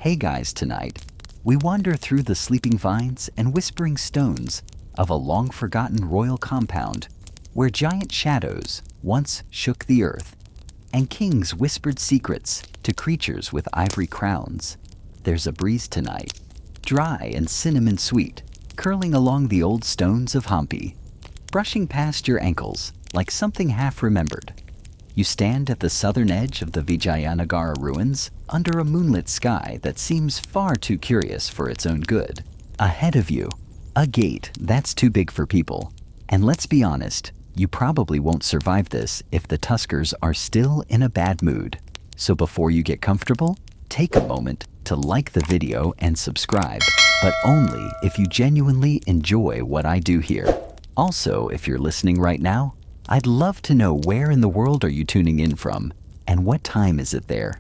Hey guys, tonight we wander through the sleeping vines and whispering stones of a long-forgotten royal compound where giant shadows once shook the earth and kings whispered secrets to creatures with ivory crowns. There's a breeze tonight, dry and cinnamon sweet, curling along the old stones of Hampi, brushing past your ankles like something half-remembered. You stand at the southern edge of the Vijayanagara ruins under a moonlit sky that seems far too curious for its own good. Ahead of you, a gate that's too big for people. And let's be honest, you probably won't survive this if the Tuskers are still in a bad mood. So before you get comfortable, take a moment to like the video and subscribe, but only if you genuinely enjoy what I do here. Also, if you're listening right now, I'd love to know where in the world are you tuning in from and what time is it there.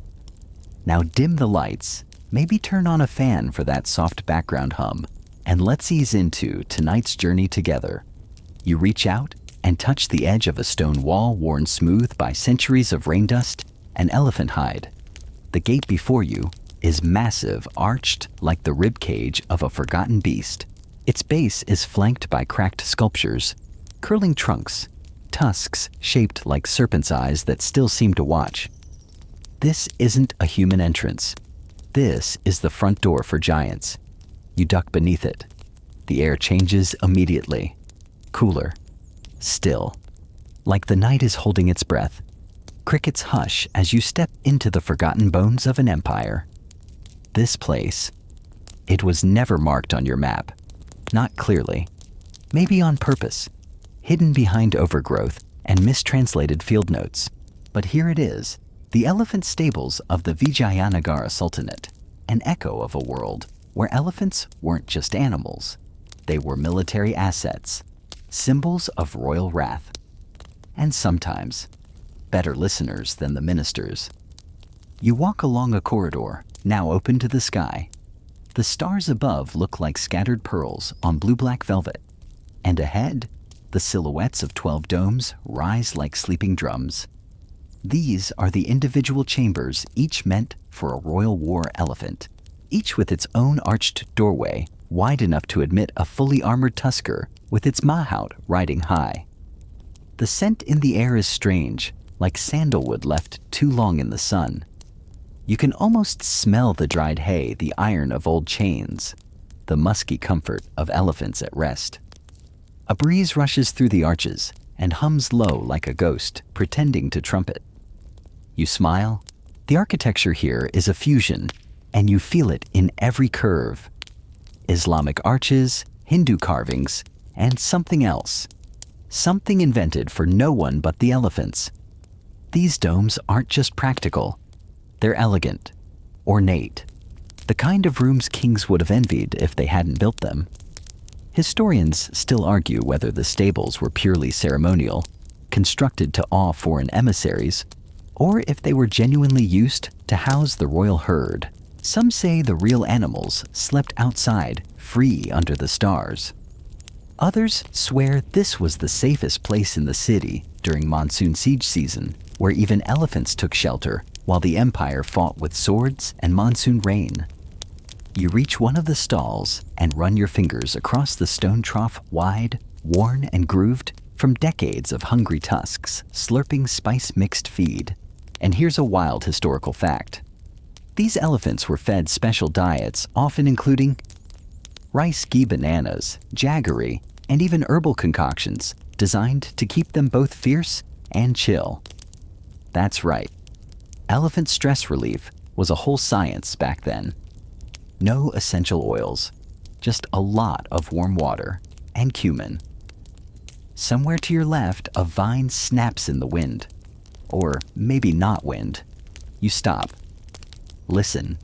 Now dim the lights, maybe turn on a fan for that soft background hum, and let's ease into tonight's journey together. You reach out and touch the edge of a stone wall worn smooth by centuries of rain dust and elephant hide. The gate before you is massive, arched like the rib cage of a forgotten beast. Its base is flanked by cracked sculptures, curling trunks, tusks shaped like serpent's eyes that still seem to watch. This isn't a human entrance. This is the front door for giants. You duck beneath it. The air changes immediately. Cooler. Still. Like the night is holding its breath. Crickets hush as you step into the forgotten bones of an empire. This place, it was never marked on your map. Not clearly. Maybe on purpose. Hidden behind overgrowth and mistranslated field notes. But here it is, the elephant stables of the Vijayanagara Sultanate, an echo of a world where elephants weren't just animals. They were military assets, symbols of royal wrath, and sometimes better listeners than the ministers. You walk along a corridor, now open to the sky. The stars above look like scattered pearls on blue-black velvet, and ahead, the silhouettes of 12 domes rise like sleeping drums. These are the individual chambers, each meant for a royal war elephant, each with its own arched doorway, wide enough to admit a fully armored tusker with its mahout riding high. The scent in the air is strange, like sandalwood left too long in the sun. You can almost smell the dried hay, the iron of old chains, the musky comfort of elephants at rest. A breeze rushes through the arches and hums low like a ghost, pretending to trumpet. You smile. The architecture here is a fusion, and you feel it in every curve. Islamic arches, Hindu carvings, and something else. Something invented for no one but the elephants. These domes aren't just practical. They're elegant, ornate, the kind of rooms kings would have envied if they hadn't built them. Historians still argue whether the stables were purely ceremonial, constructed to awe foreign emissaries, or if they were genuinely used to house the royal herd. Some say the real animals slept outside, free under the stars. Others swear this was the safest place in the city during monsoon siege season, where even elephants took shelter while the empire fought with swords and monsoon rain. You reach one of the stalls and run your fingers across the stone trough, wide, worn, and grooved from decades of hungry tusks slurping spice-mixed feed. And here's a wild historical fact. These elephants were fed special diets, often including rice ghee bananas, jaggery, and even herbal concoctions designed to keep them both fierce and chill. That's right. Elephant stress relief was a whole science back then. No essential oils, just a lot of warm water and cumin. Somewhere to your left, a vine snaps in the wind. Or maybe not wind. You stop. Listen.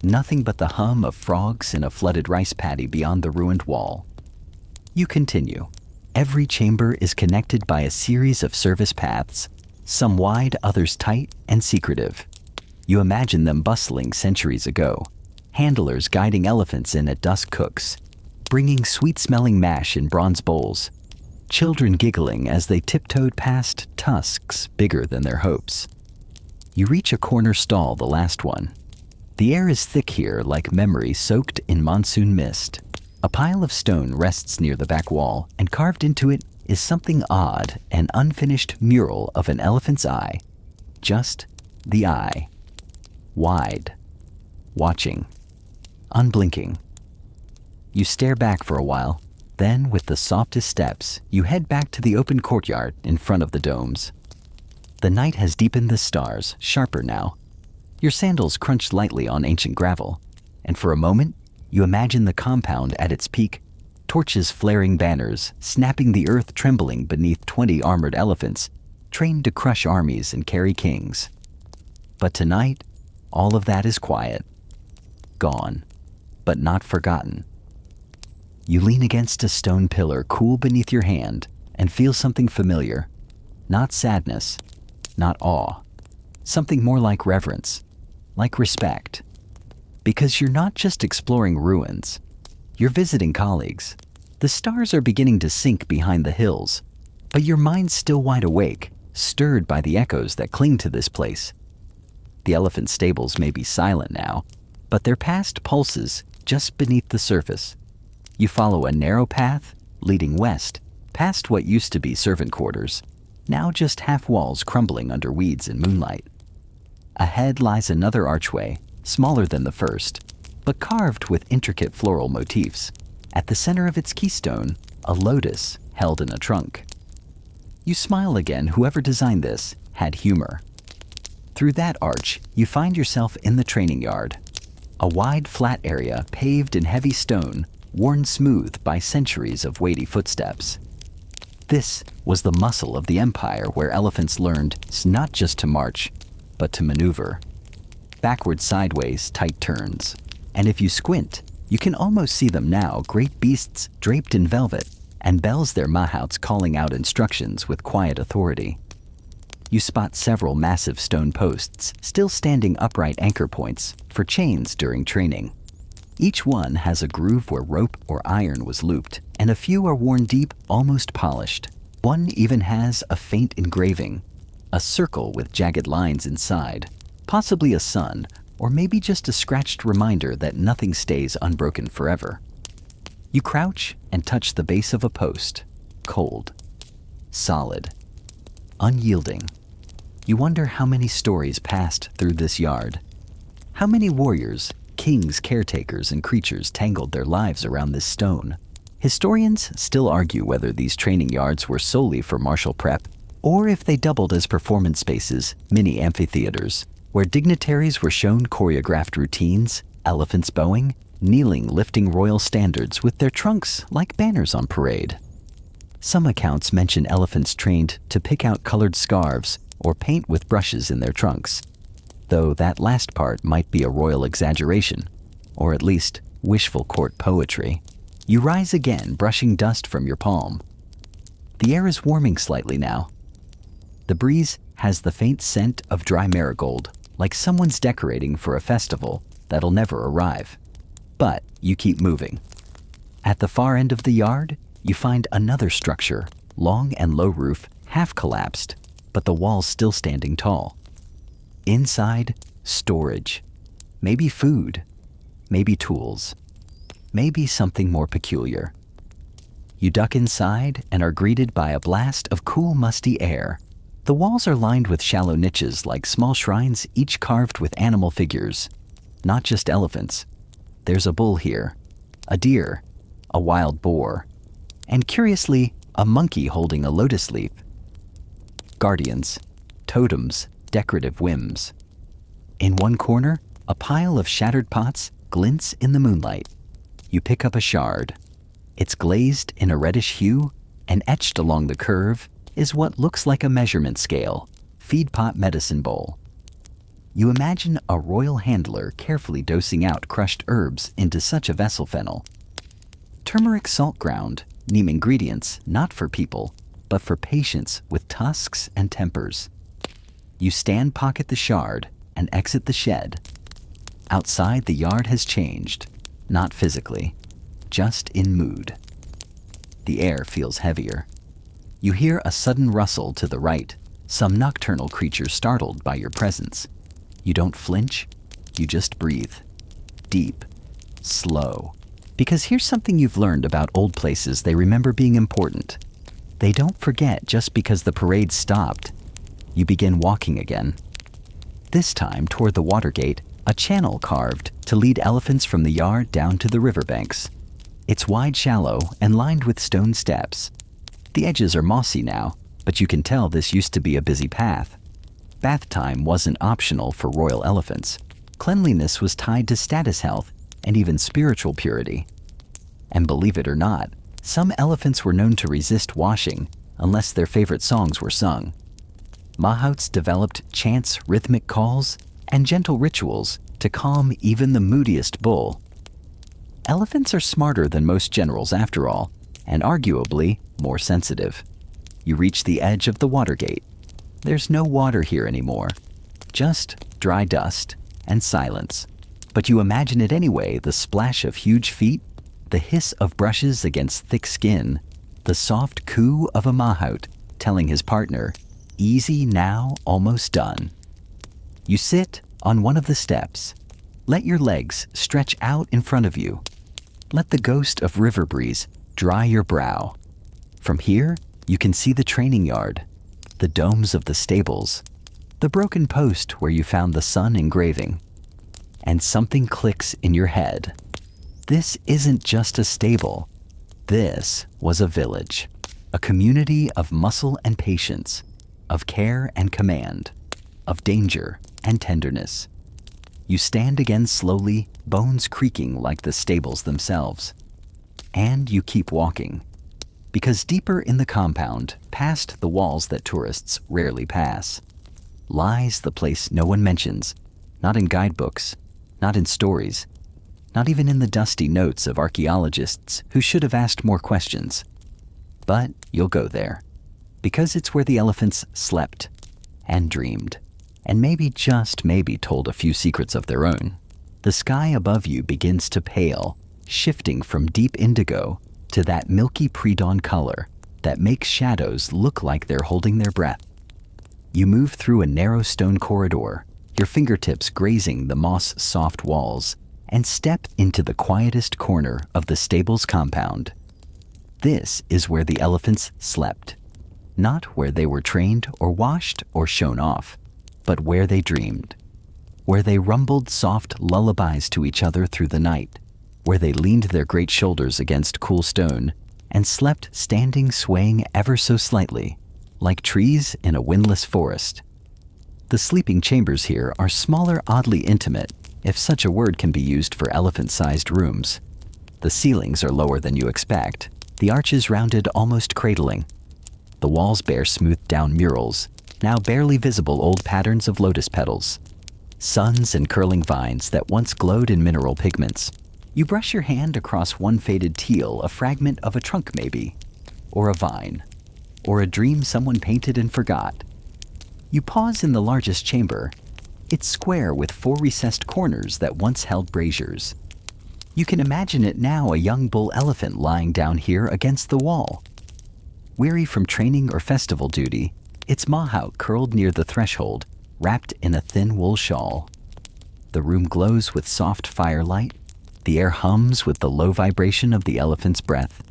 Nothing but the hum of frogs in a flooded rice paddy beyond the ruined wall. You continue. Every chamber is connected by a series of service paths, some wide, others tight and secretive. You imagine them bustling centuries ago. Handlers guiding elephants in at dusk, cooks bringing sweet-smelling mash in bronze bowls, children giggling as they tiptoed past tusks bigger than their hopes. You reach a corner stall, the last one. The air is thick here, like memory soaked in monsoon mist. A pile of stone rests near the back wall, and carved into it is something odd, an unfinished mural of an elephant's eye. Just the eye. Wide. Watching. Unblinking. You stare back for a while, then with the softest steps, you head back to the open courtyard in front of the domes. The night has deepened the stars, sharper now. Your sandals crunch lightly on ancient gravel, and for a moment, you imagine the compound at its peak, torches flaring banners, snapping the earth trembling beneath 20 armored elephants, trained to crush armies and carry kings. But tonight, all of that is quiet. Gone, but not forgotten. You lean against a stone pillar cool beneath your hand and feel something familiar. Not sadness, not awe. Something more like reverence, like respect. Because you're not just exploring ruins, you're visiting colleagues. The stars are beginning to sink behind the hills, but your mind's still wide awake, stirred by the echoes that cling to this place. The elephant stables may be silent now, but their past pulses just beneath the surface. You follow a narrow path leading west, past what used to be servant quarters, now just half walls crumbling under weeds and moonlight. Ahead lies another archway, smaller than the first, but carved with intricate floral motifs. At the center of its keystone, a lotus held in a trunk. You smile again. Whoever designed this had humor. Through that arch, you find yourself in the training yard, a wide, flat area paved in heavy stone, worn smooth by centuries of weighty footsteps. This was the muscle of the empire where elephants learned not just to march, but to maneuver. Backward, sideways, tight turns. And if you squint, you can almost see them now, great beasts draped in velvet, and bells their mahouts calling out instructions with quiet authority. You spot several massive stone posts, still standing upright anchor points for chains during training. Each one has a groove where rope or iron was looped, and a few are worn deep, almost polished. One even has a faint engraving, a circle with jagged lines inside, possibly a sun, or maybe just a scratched reminder that nothing stays unbroken forever. You crouch and touch the base of a post, cold, solid, unyielding. You wonder how many stories passed through this yard. How many warriors, kings, caretakers, and creatures tangled their lives around this stone. Historians still argue whether these training yards were solely for martial prep, or if they doubled as performance spaces, mini amphitheaters, where dignitaries were shown choreographed routines, elephants bowing, kneeling lifting royal standards with their trunks like banners on parade. Some accounts mention elephants trained to pick out colored scarves or paint with brushes in their trunks, though that last part might be a royal exaggeration, or at least wishful court poetry. You rise again, brushing dust from your palm. The air is warming slightly now. The breeze has the faint scent of dry marigold, like someone's decorating for a festival that'll never arrive. But you keep moving. At the far end of the yard, you find another structure, long and low roof, half collapsed, but the walls still standing tall. Inside, storage. Maybe food, maybe tools, maybe something more peculiar. You duck inside and are greeted by a blast of cool, musty air. The walls are lined with shallow niches like small shrines, each carved with animal figures. Not just elephants. There's a bull here, a deer, a wild boar, and curiously, a monkey holding a lotus leaf. Guardians, totems, decorative whims. In one corner, a pile of shattered pots glints in the moonlight. You pick up a shard. It's glazed in a reddish hue, and etched along the curve is what looks like a measurement scale, feed pot medicine bowl. You imagine a royal handler carefully dosing out crushed herbs into such a vessel fennel. Turmeric salt ground, neem ingredients not for people, but for patients with tusks and tempers. You stand pocket the shard and exit the shed. Outside, the yard has changed, not physically, just in mood. The air feels heavier. You hear a sudden rustle to the right, some nocturnal creature startled by your presence. You don't flinch, You just breathe. Deep. Slow. Because here's something you've learned about old places they remember being important. They don't forget just because the parade stopped. You begin walking again. This time toward the Watergate, a channel carved to lead elephants from the yard down to the riverbanks. It's wide, shallow, and lined with stone steps. The edges are mossy now, but you can tell this used to be a busy path. Bath time wasn't optional for royal elephants. Cleanliness was tied to status health and even spiritual purity. And believe it or not, some elephants were known to resist washing unless their favorite songs were sung. Mahouts developed chants, rhythmic calls, and gentle rituals to calm even the moodiest bull. Elephants are smarter than most generals after all, and arguably more sensitive. You reach the edge of the Watergate. There's no water here anymore, just dry dust and silence. But you imagine it anyway, the splash of huge feet, the hiss of brushes against thick skin, the soft coo of a mahout telling his partner, "Easy now, almost done." You sit on one of the steps. Let your legs stretch out in front of you. Let the ghost of river breeze dry your brow. From here, you can see the training yard, the domes of the stables, the broken post where you found the sun engraving. And something clicks in your head. This isn't just a stable. This was a village, a community of muscle and patience, of care and command, of danger and tenderness. You stand again slowly, bones creaking like the stables themselves. And you keep walking. Because deeper in the compound, past the walls that tourists rarely pass, lies the place no one mentions, not in guidebooks, not in stories, not even in the dusty notes of archaeologists who should have asked more questions. But you'll go there, because it's where the elephants slept and dreamed, and maybe, just maybe, told a few secrets of their own. The sky above you begins to pale, shifting from deep indigo to that milky pre-dawn color that makes shadows look like they're holding their breath. You move through a narrow stone corridor, your fingertips grazing the moss-soft walls, and step into the quietest corner of the stable's compound. This is where the elephants slept. Not where they were trained or washed or shown off, but where they dreamed. Where they rumbled soft lullabies to each other through the night. Where they leaned their great shoulders against cool stone and slept standing, swaying ever so slightly, like trees in a windless forest. The sleeping chambers here are smaller, oddly intimate, if such a word can be used for elephant-sized rooms. The ceilings are lower than you expect, the arches rounded, almost cradling. The walls bear smoothed-down murals, now barely visible old patterns of lotus petals, suns and curling vines that once glowed in mineral pigments. You brush your hand across one faded teal, a fragment of a trunk maybe, or a vine, or a dream someone painted and forgot. You pause in the largest chamber. It's square with 4 recessed corners that once held braziers. You can imagine it now, a young bull elephant lying down here against the wall. Weary from training or festival duty, its mahout curled near the threshold, wrapped in a thin wool shawl. The room glows with soft firelight. The air hums with the low vibration of the elephant's breath.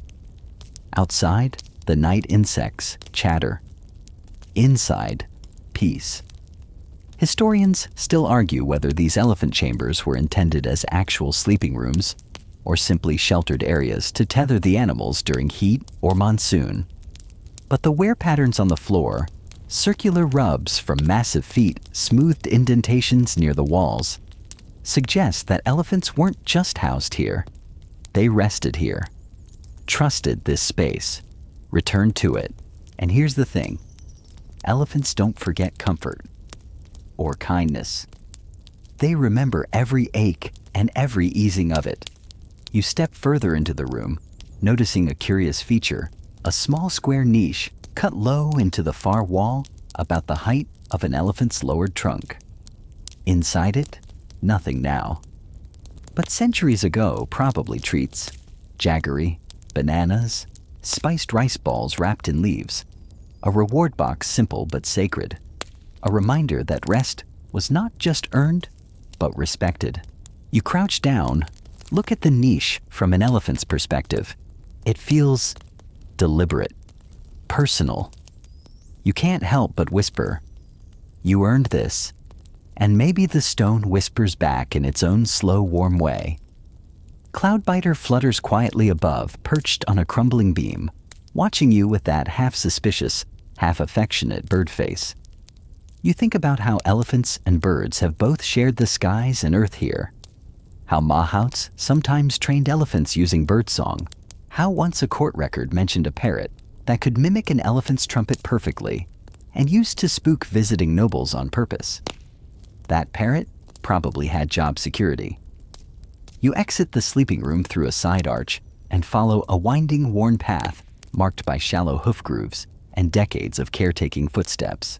Outside, the night insects chatter. Inside, peace. Historians still argue whether these elephant chambers were intended as actual sleeping rooms or simply sheltered areas to tether the animals during heat or monsoon. But the wear patterns on the floor, circular rubs from massive feet, smoothed indentations near the walls, suggest that elephants weren't just housed here. They rested here, trusted this space, returned to it. And here's the thing. Elephants don't forget comfort or kindness. They remember every ache and every easing of it. You step further into the room, noticing a curious feature, a small square niche cut low into the far wall about the height of an elephant's lowered trunk. Inside it, nothing now. But centuries ago, probably treats. Jaggery, bananas, spiced rice balls wrapped in leaves. A reward box simple but sacred. A reminder that rest was not just earned, but respected. You crouch down, look at the niche from an elephant's perspective. It feels deliberate, personal. You can't help but whisper, "You earned this." And maybe the stone whispers back in its own slow, warm way. Cloudbiter flutters quietly above, perched on a crumbling beam, watching you with that half-suspicious, half-affectionate bird face. You think about how elephants and birds have both shared the skies and earth here. How mahouts sometimes trained elephants using birdsong. How once a court record mentioned a parrot that could mimic an elephant's trumpet perfectly and used to spook visiting nobles on purpose. That parrot probably had job security. You exit the sleeping room through a side arch and follow a winding, worn path marked by shallow hoof grooves and decades of caretaking footsteps.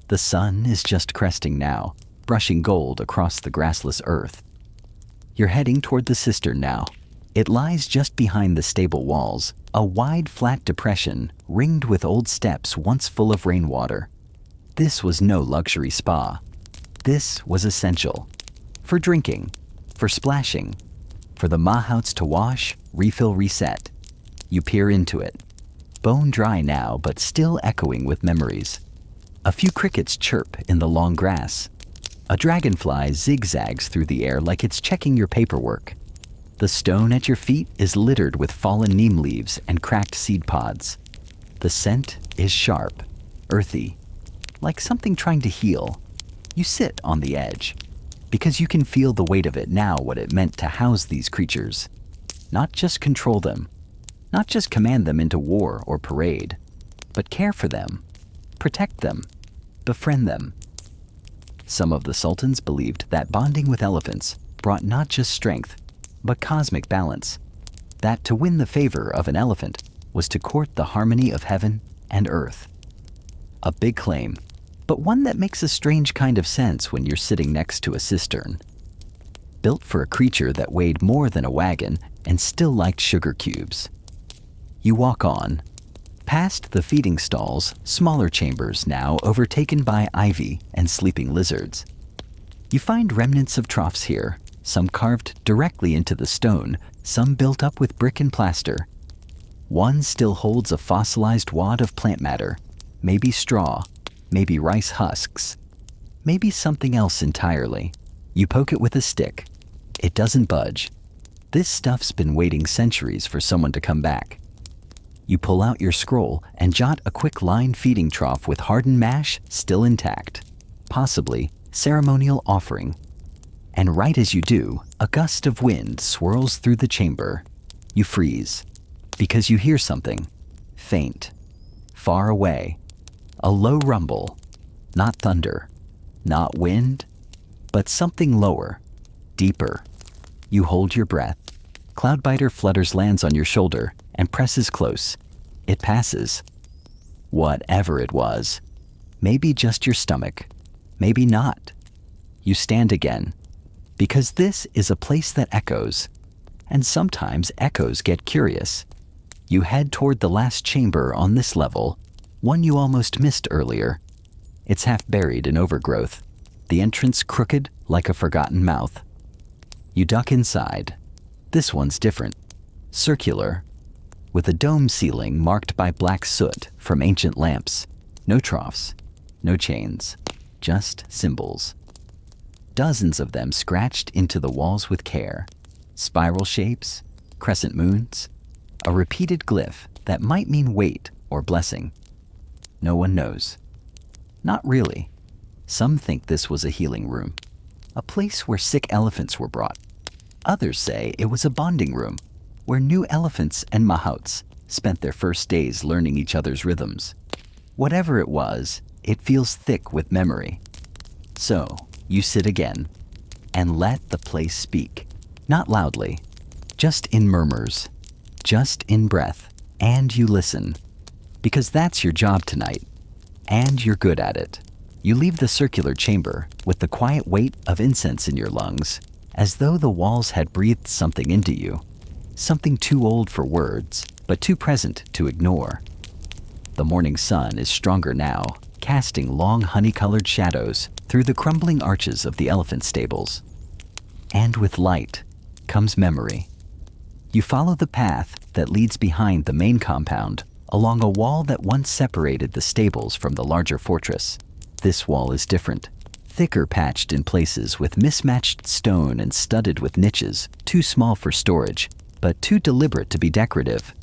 The sun is just cresting now, brushing gold across the grassless earth. You're heading toward the cistern now. It lies just behind the stable walls, a wide, flat depression ringed with old steps once full of rainwater. This was no luxury spa. This was essential. For drinking, for splashing, for the mahouts to wash, refill, reset. You peer into it, bone dry now but still echoing with memories. A few crickets chirp in the long grass. A dragonfly zigzags through the air like it's checking your paperwork. The stone at your feet is littered with fallen neem leaves and cracked seed pods. The scent is sharp, earthy, like something trying to heal. You sit on the edge, because you can feel the weight of it now, what it meant to house these creatures. Not just control them, not just command them into war or parade, but care for them, protect them, befriend them. Some of the sultans believed that bonding with elephants brought not just strength, but cosmic balance. That to win the favor of an elephant was to court the harmony of heaven and earth. A big claim, but one that makes a strange kind of sense when you're sitting next to a cistern. Built for a creature that weighed more than a wagon and still liked sugar cubes. You walk on, past the feeding stalls, smaller chambers now overtaken by ivy and sleeping lizards. You find remnants of troughs here, some carved directly into the stone, some built up with brick and plaster. One still holds a fossilized wad of plant matter, maybe straw, maybe rice husks, maybe something else entirely. You poke it with a stick. It doesn't budge. This stuff's been waiting centuries for someone to come back. You pull out your scroll and jot a quick line: feeding trough with hardened mash still intact, possibly ceremonial offering. And right as you do, a gust of wind swirls through the chamber. You freeze, because you hear something, faint, far away. A low rumble, not thunder, not wind, but something lower, deeper. You hold your breath. Cloudbiter flutters, lands on your shoulder, and presses close. It passes. Whatever it was. Maybe just your stomach. Maybe not. You stand again, because this is a place that echoes, and sometimes echoes get curious. You head toward the last chamber on this level, one you almost missed earlier. It's half buried in overgrowth, the entrance crooked like a forgotten mouth. You duck inside. This one's different. Circular, with a dome ceiling marked by black soot from ancient lamps. No troughs, no chains, just symbols. Dozens of them scratched into the walls with care. Spiral shapes, crescent moons, a repeated glyph that might mean weight or blessing. No one knows. Not really. Some think this was a healing room, a place where sick elephants were brought. Others say it was a bonding room, where new elephants and mahouts spent their first days learning each other's rhythms. Whatever it was, it feels thick with memory. So, you sit again, and let the place speak. Not loudly, just in murmurs, just in breath, and you listen. Because that's your job tonight, and you're good at it. You leave the circular chamber with the quiet weight of incense in your lungs, as though the walls had breathed something into you, something too old for words, but too present to ignore. The morning sun is stronger now, casting long honey-colored shadows through the crumbling arches of the elephant stables. And with light comes memory. You follow the path that leads behind the main compound along a wall that once separated the stables from the larger fortress. This wall is different, thicker, patched in places with mismatched stone and studded with niches, too small for storage, but too deliberate to be decorative.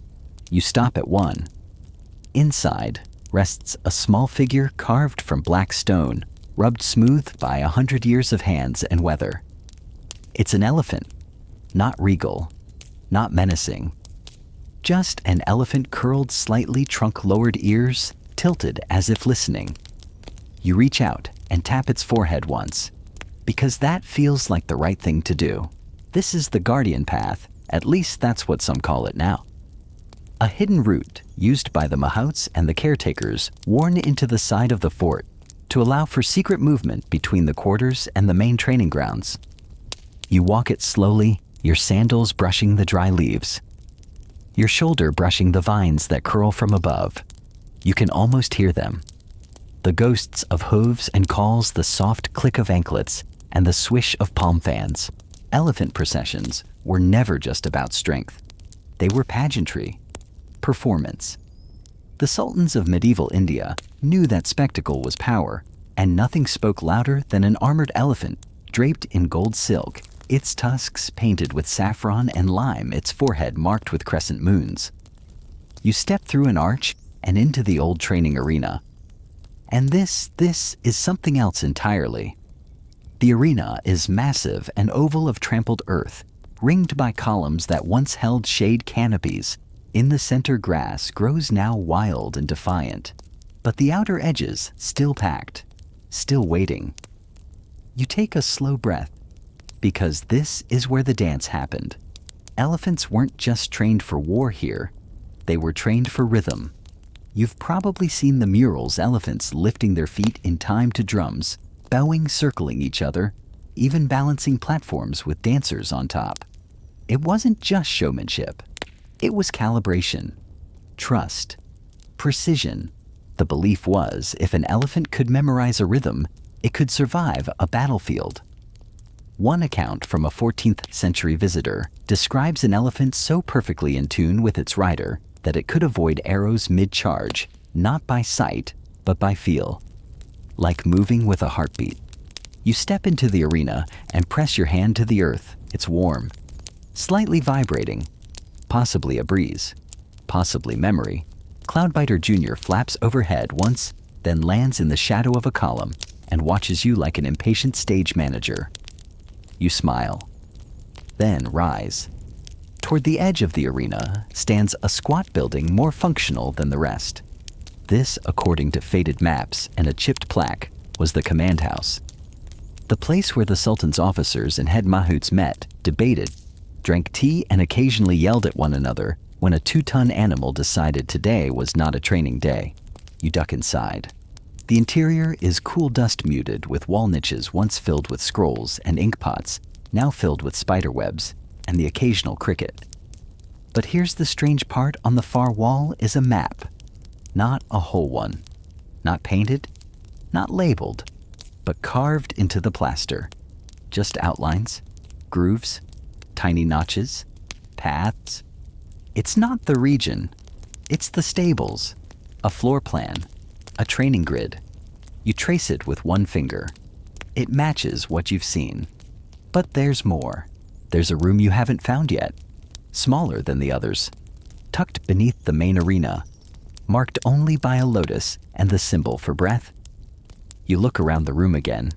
You stop at one. Inside rests a small figure carved from black stone, rubbed smooth by 100 years of hands and weather. It's an elephant, not regal, not menacing. Just an elephant, curled slightly, trunk-lowered, ears tilted as if listening. You reach out and tap its forehead once, because that feels like the right thing to do. This is the guardian path, at least that's what some call it now. A hidden route used by the mahouts and the caretakers, worn into the side of the fort to allow for secret movement between the quarters and the main training grounds. You walk it slowly, your sandals brushing the dry leaves, your shoulder brushing the vines that curl from above. You can almost hear them. The ghosts of hooves and calls, the soft click of anklets, and the swish of palm fans. Elephant processions were never just about strength. They were pageantry, performance. The sultans of medieval India knew that spectacle was power, and nothing spoke louder than an armored elephant draped in gold silk, its tusks painted with saffron and lime, its forehead marked with crescent moons. You step through an arch and into the old training arena. And this is something else entirely. The arena is massive, an oval of trampled earth, ringed by columns that once held shade canopies. In the center, grass grows now wild and defiant, but the outer edges still packed, still waiting. You take a slow breath, because this is where the dance happened. Elephants weren't just trained for war here, they were trained for rhythm. You've probably seen the murals, elephants lifting their feet in time to drums, bowing, circling each other, even balancing platforms with dancers on top. It wasn't just showmanship. It was calibration, trust, precision. The belief was if an elephant could memorize a rhythm, it could survive a battlefield. One account from a 14th century visitor describes an elephant so perfectly in tune with its rider that it could avoid arrows mid-charge, not by sight, but by feel, like moving with a heartbeat. You step into the arena and press your hand to the earth. It's warm, slightly vibrating, possibly a breeze, possibly memory. Cloudbiter Jr. flaps overhead once, then lands in the shadow of a column and watches you like an impatient stage manager. You smile, then rise. Toward the edge of the arena stands a squat building more functional than the rest. This, according to faded maps and a chipped plaque, was the command house. The place where the Sultan's officers and head mahouts met, debated, drank tea, and occasionally yelled at one another when a 2-ton animal decided today was not a training day. You duck inside. The interior is cool, dust muted, with wall niches once filled with scrolls and ink pots, now filled with spider webs and the occasional cricket. But here's the strange part. On the far wall is a map. Not a whole one. Not painted, not labeled, but carved into the plaster. Just outlines, grooves, tiny notches, paths. It's not the region, it's the stables, a floor plan, a training grid. You trace it with one finger. It matches what you've seen. But there's more. There's a room you haven't found yet, smaller than the others, tucked beneath the main arena, marked only by a lotus and the symbol for breath. You look around the room again.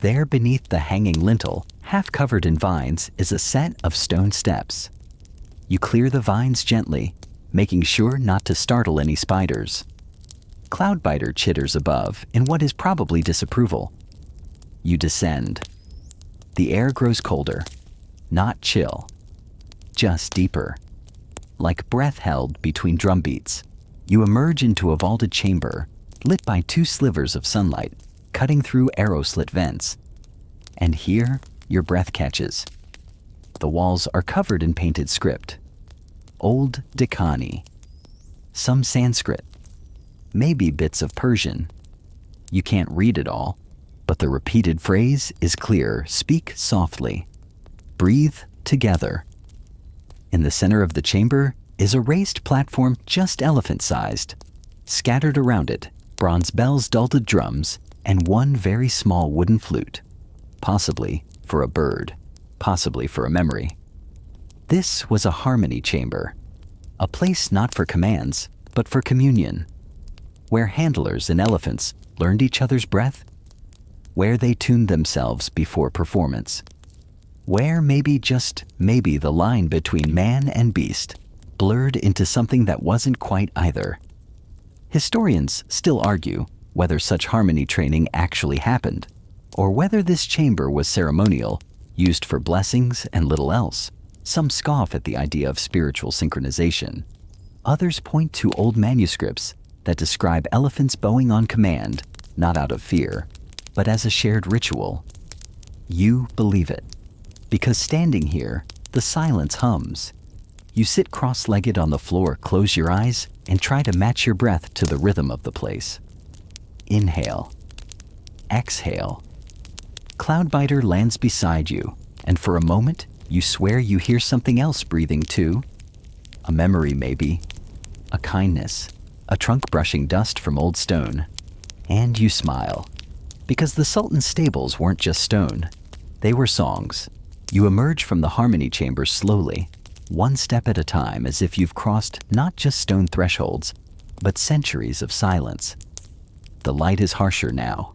There, beneath the hanging lintel, half covered in vines, is a set of stone steps. You clear the vines gently, making sure not to startle any spiders. Cloudbiter chitters above in what is probably disapproval. You descend. The air grows colder, not chill, just deeper. Like breath held between drum beats, you emerge into a vaulted chamber, lit by 2 slivers of sunlight, cutting through arrow-slit vents. And here, your breath catches. The walls are covered in painted script. Old Deccani. Some Sanskrit. Maybe bits of Persian. You can't read it all, But the repeated phrase is clear: speak softly. Breathe together. In the center of the chamber is a raised platform just elephant-sized. Scattered around it, bronze bells, dulcet drums, and one very small wooden flute. Possibly for a bird, possibly for a memory. This was a harmony chamber, a place not for commands, but for communion, where handlers and elephants learned each other's breath, where they tuned themselves before performance, where maybe, just maybe, the line between man and beast blurred into something that wasn't quite either. Historians still argue whether such harmony training actually happened, or whether this chamber was ceremonial, used for blessings and little else. Some scoff at the idea of spiritual synchronization. Others point to old manuscripts that describe elephants bowing on command, not out of fear, but as a shared ritual. You believe it, because standing here, the silence hums. You sit cross-legged on the floor, close your eyes, and try to match your breath to the rhythm of the place. Inhale. Exhale. Cloudbiter lands beside you, and for a moment, you swear you hear something else breathing too. A memory maybe, a kindness, a trunk brushing dust from old stone. And you smile, because the Sultan's stables weren't just stone. They were songs. You emerge from the harmony chamber slowly, one step at a time, as if you've crossed not just stone thresholds, but centuries of silence. The light is harsher now.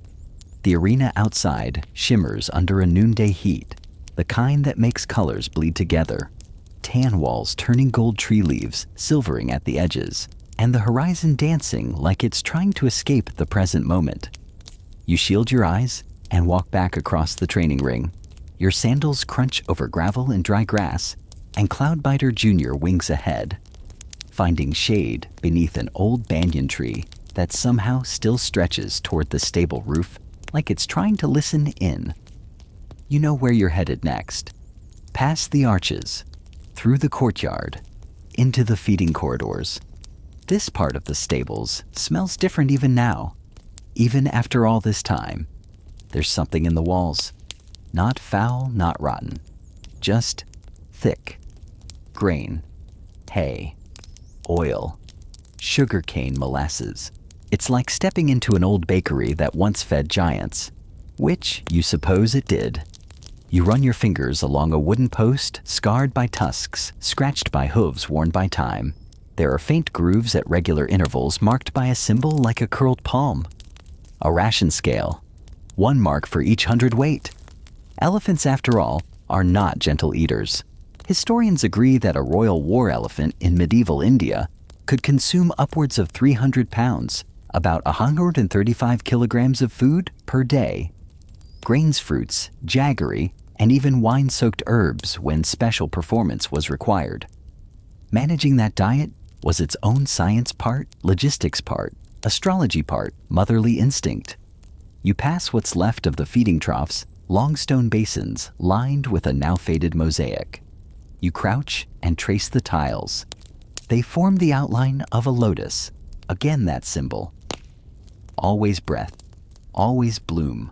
The arena outside shimmers under a noonday heat, the kind that makes colors bleed together. Tan walls turning gold tree leaves, silvering at the edges, and the horizon dancing like it's trying to escape the present moment. You shield your eyes and walk back across the training ring. Your sandals crunch over gravel and dry grass, and Cloudbiter Jr. wings ahead, finding shade beneath an old banyan tree that somehow still stretches toward the stable roof like it's trying to listen in. You know where you're headed next. Past the arches, through the courtyard, into the feeding corridors. This part of the stables smells different even now. Even after all this time, there's something in the walls. Not foul, not rotten. Just thick. Grain, hay, oil, sugarcane molasses. It's like stepping into an old bakery that once fed giants, which you suppose it did. You run your fingers along a wooden post scarred by tusks, scratched by hooves worn by time. There are faint grooves at regular intervals marked by a symbol like a curled palm. A ration scale, one mark for each hundredweight. Elephants, after all, are not gentle eaters. Historians agree that a royal war elephant in medieval India could consume upwards of 300 pounds, about 135 kilograms of food per day. Grains, fruits, jaggery, and even wine-soaked herbs when special performance was required. Managing that diet was its own science part, logistics part, astrology part, motherly instinct. You pass what's left of the feeding troughs, long stone basins lined with a now faded mosaic. You crouch and trace the tiles. They form the outline of a lotus, again that symbol. Always breath, always bloom.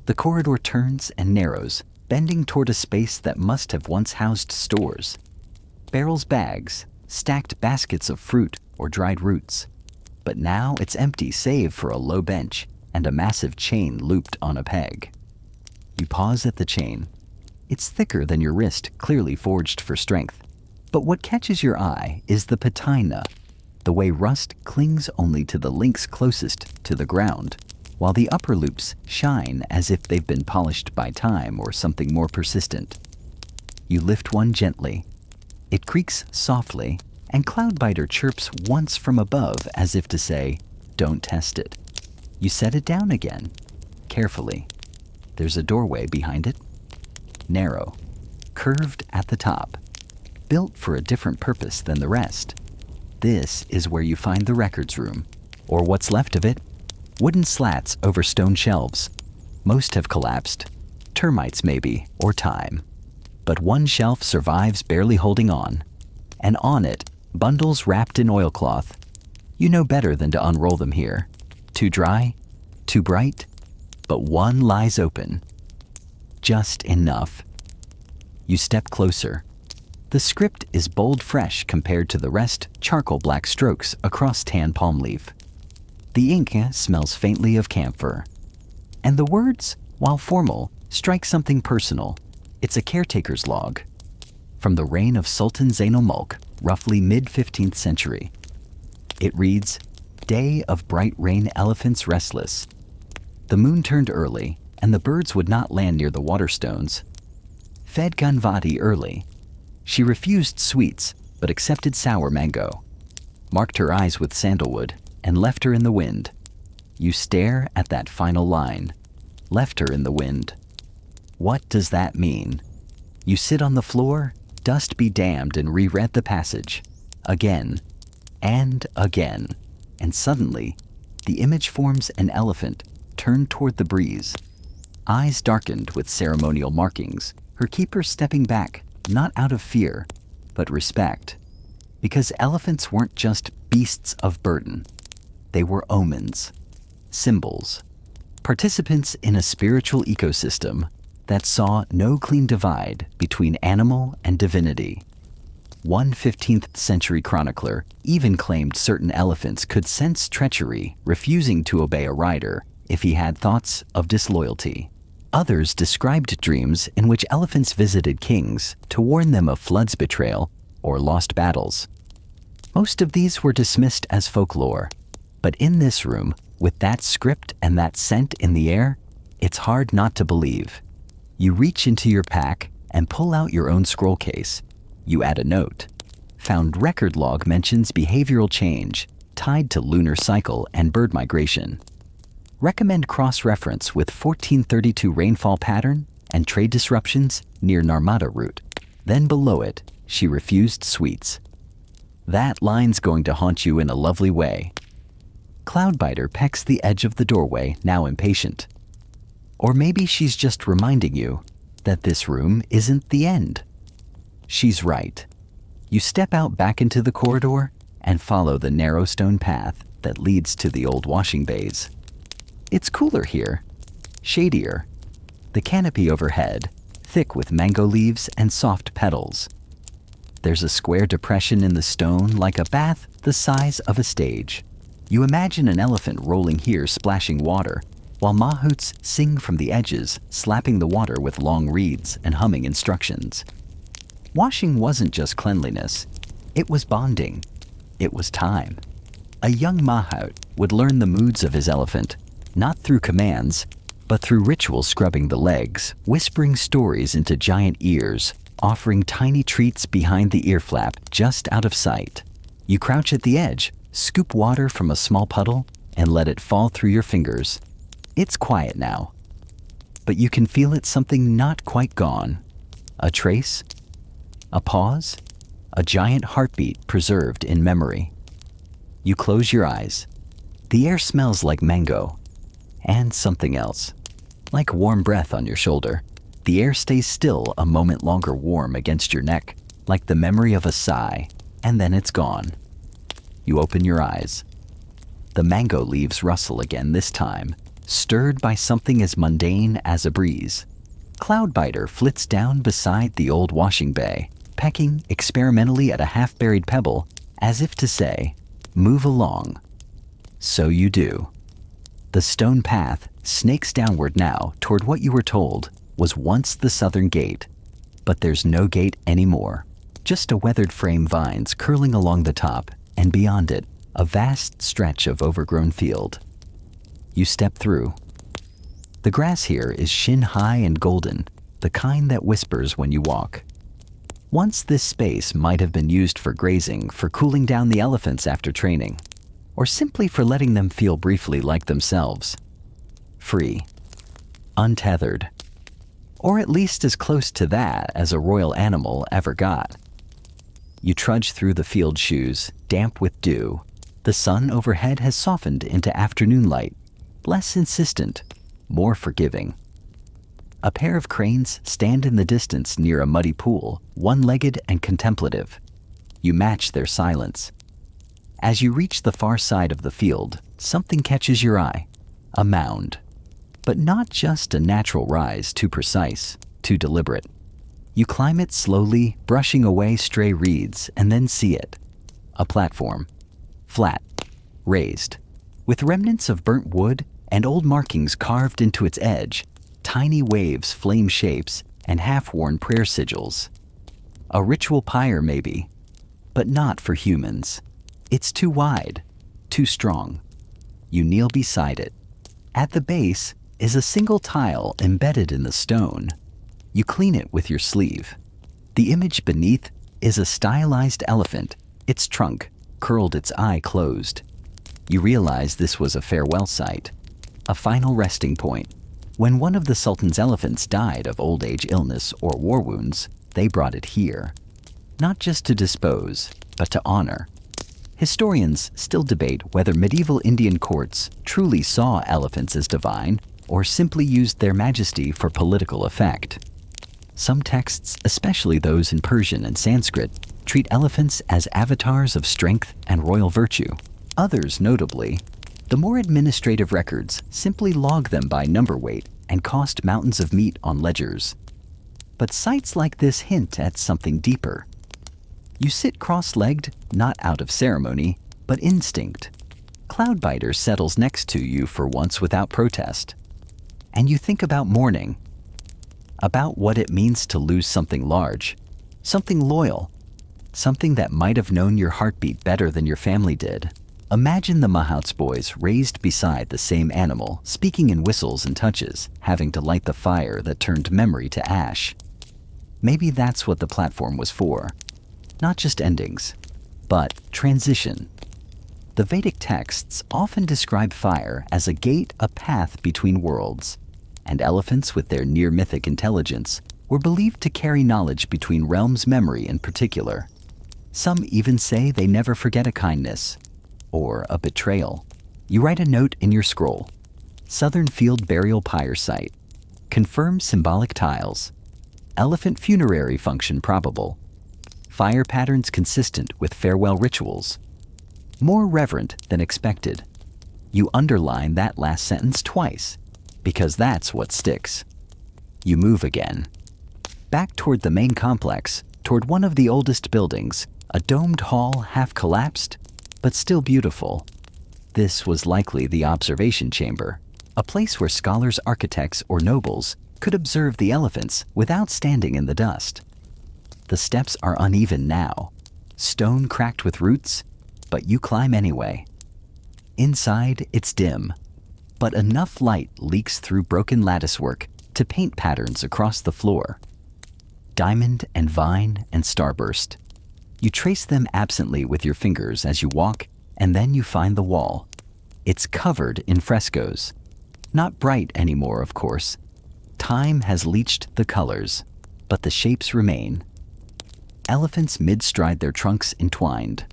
The corridor turns and narrows, bending toward a space that must have once housed stores. Barrels, bags, stacked baskets of fruit or dried roots. But now it's empty save for a low bench and a massive chain looped on a peg. You pause at the chain. It's thicker than your wrist, clearly forged for strength. But what catches your eye is the patina, the way rust clings only to the links closest to the ground, while the upper loops shine as if they've been polished by time or something more persistent. You lift one gently. It creaks softly, and Cloudbiter chirps once from above as if to say, "Don't test it." You set it down again, carefully. There's a doorway behind it. Narrow, curved at the top, built for a different purpose than the rest. This is where you find the records room, or what's left of it. Wooden slats over stone shelves. Most have collapsed. Termites maybe, or time. But one shelf survives, barely holding on. And on it, bundles wrapped in oilcloth. You know better than to unroll them here. Too dry? Too bright? but one lies open. Just enough. You step closer. The script is bold fresh compared to the rest, charcoal black strokes across tan palm leaf. The ink smells faintly of camphor. And the words, while formal, strike something personal. It's a caretaker's log. From the reign of Sultan Zainul-Mulk, roughly mid-15th century. It reads, "Day of bright rain, elephants restless. The moon turned early, and the birds would not land near the waterstones. Fed Gunvati early. She refused sweets, but accepted sour mango. Marked her eyes with sandalwood, and left her in the wind." You stare at that final line. Left her in the wind. What does that mean? You sit on the floor, dust be damned, and reread the passage. Again, and again. And suddenly, the image forms an elephant turned toward the breeze. Eyes darkened with ceremonial markings, her keeper stepping back, not out of fear, but respect. Because elephants weren't just beasts of burden. They were omens, symbols, participants in a spiritual ecosystem that saw no clean divide between animal and divinity. One 15th century chronicler even claimed certain elephants could sense treachery, refusing to obey a rider if he had thoughts of disloyalty. Others described dreams in which elephants visited kings to warn them of floods, betrayal, or lost battles. Most of these were dismissed as folklore, but in this room, with that script and that scent in the air, it's hard not to believe. You reach into your pack and pull out your own scroll case. You add a note. Found record log mentions behavioral change tied to lunar cycle and bird migration. Recommend cross-reference with 1432 rainfall pattern and trade disruptions near Narmada route. Then below it, she refused sweets. That line's going to haunt you in a lovely way. Cloudbiter pecks the edge of the doorway, now impatient. Or maybe she's just reminding you that this room isn't the end. She's right. You step out back into the corridor and follow the narrow stone path that leads to the old washing bays. It's cooler here, shadier. The canopy overhead, thick with mango leaves and soft petals. There's a square depression in the stone like a bath the size of a stage. You imagine an elephant rolling here, splashing water, while mahouts sing from the edges, slapping the water with long reeds and humming instructions. Washing wasn't just cleanliness, it was bonding. It was time. A young mahout would learn the moods of his elephant, not through commands, but through ritual scrubbing the legs, whispering stories into giant ears, offering tiny treats behind the ear flap just out of sight. You crouch at the edge, scoop water from a small puddle, and let it fall through your fingers. It's quiet now, but you can feel it, something not quite gone. A trace? A pause? A giant heartbeat preserved in memory. You close your eyes. The air smells like mango, and something else, like warm breath on your shoulder. The air stays still a moment longer, warm against your neck, like the memory of a sigh, and then it's gone. You open your eyes. The mango leaves rustle again, this time, stirred by something as mundane as a breeze. Cloudbiter flits down beside the old washing bay, pecking experimentally at a half-buried pebble, as if to say, "Move along." So you do. The stone path snakes downward now toward what you were told was once the southern gate, but there's no gate anymore. Just a weathered frame, vines curling along the top, and beyond it, a vast stretch of overgrown field. You step through. The grass here is shin-high and golden, the kind that whispers when you walk. Once this space might have been used for grazing, for cooling down the elephants after training, or simply for letting them feel briefly like themselves. Free. Untethered. Or at least as close to that as a royal animal ever got. You trudge through the field shoes, damp with dew. The sun overhead has softened into afternoon light, less insistent, more forgiving. A pair of cranes stand in the distance near a muddy pool, one-legged and contemplative. You match their silence. As you reach the far side of the field, something catches your eye. A mound. But not just a natural rise, too precise, too deliberate. You climb it slowly, brushing away stray reeds, and then see it. A platform. Flat. Raised. With remnants of burnt wood and old markings carved into its edge, tiny waves, flame shapes, and half-worn prayer sigils. A ritual pyre, maybe, but not for humans. It's too wide, too strong. You kneel beside it. At the base is a single tile embedded in the stone. You clean it with your sleeve. The image beneath is a stylized elephant, its trunk curled, its eye closed. You realize this was a farewell site, a final resting point. When one of the Sultan's elephants died of old age, illness, or war wounds, they brought it here. Not just to dispose, but to honor. Historians still debate whether medieval Indian courts truly saw elephants as divine or simply used their majesty for political effect. Some texts, especially those in Persian and Sanskrit, treat elephants as avatars of strength and royal virtue. Others, notably, the more administrative records, simply log them by number weight and cost mountains of meat on ledgers. But sites like this hint at something deeper. You sit cross-legged, not out of ceremony, but instinct. Cloudbiter settles next to you for once without protest. And you think about mourning, about what it means to lose something large, something loyal, something that might have known your heartbeat better than your family did. Imagine the Mahouts boys raised beside the same animal, speaking in whistles and touches, having to light the fire that turned memory to ash. Maybe that's what the platform was for. Not just endings, but transition. The Vedic texts often describe fire as a gate, a path between worlds, and elephants with their near-mythic intelligence were believed to carry knowledge between realms, memory in particular. Some even say they never forget a kindness or a betrayal. You write a note in your scroll. Southern Field Burial Pyre Site. Confirm symbolic tiles. Elephant funerary function probable. Fire patterns consistent with farewell rituals. More reverent than expected. You underline that last sentence twice, because that's what sticks. You move again. Back toward the main complex, toward one of the oldest buildings, a domed hall half collapsed, but still beautiful. This was likely the observation chamber, a place where scholars, architects, or nobles could observe the elephants without standing in the dust. The steps are uneven now, stone cracked with roots, but you climb anyway. Inside, it's dim, but enough light leaks through broken latticework to paint patterns across the floor. Diamond and vine and starburst. You trace them absently with your fingers as you walk, and then you find the wall. It's covered in frescoes. Not bright anymore, of course. Time has leached the colors, but the shapes remain. Elephants mid-stride, their trunks entwined.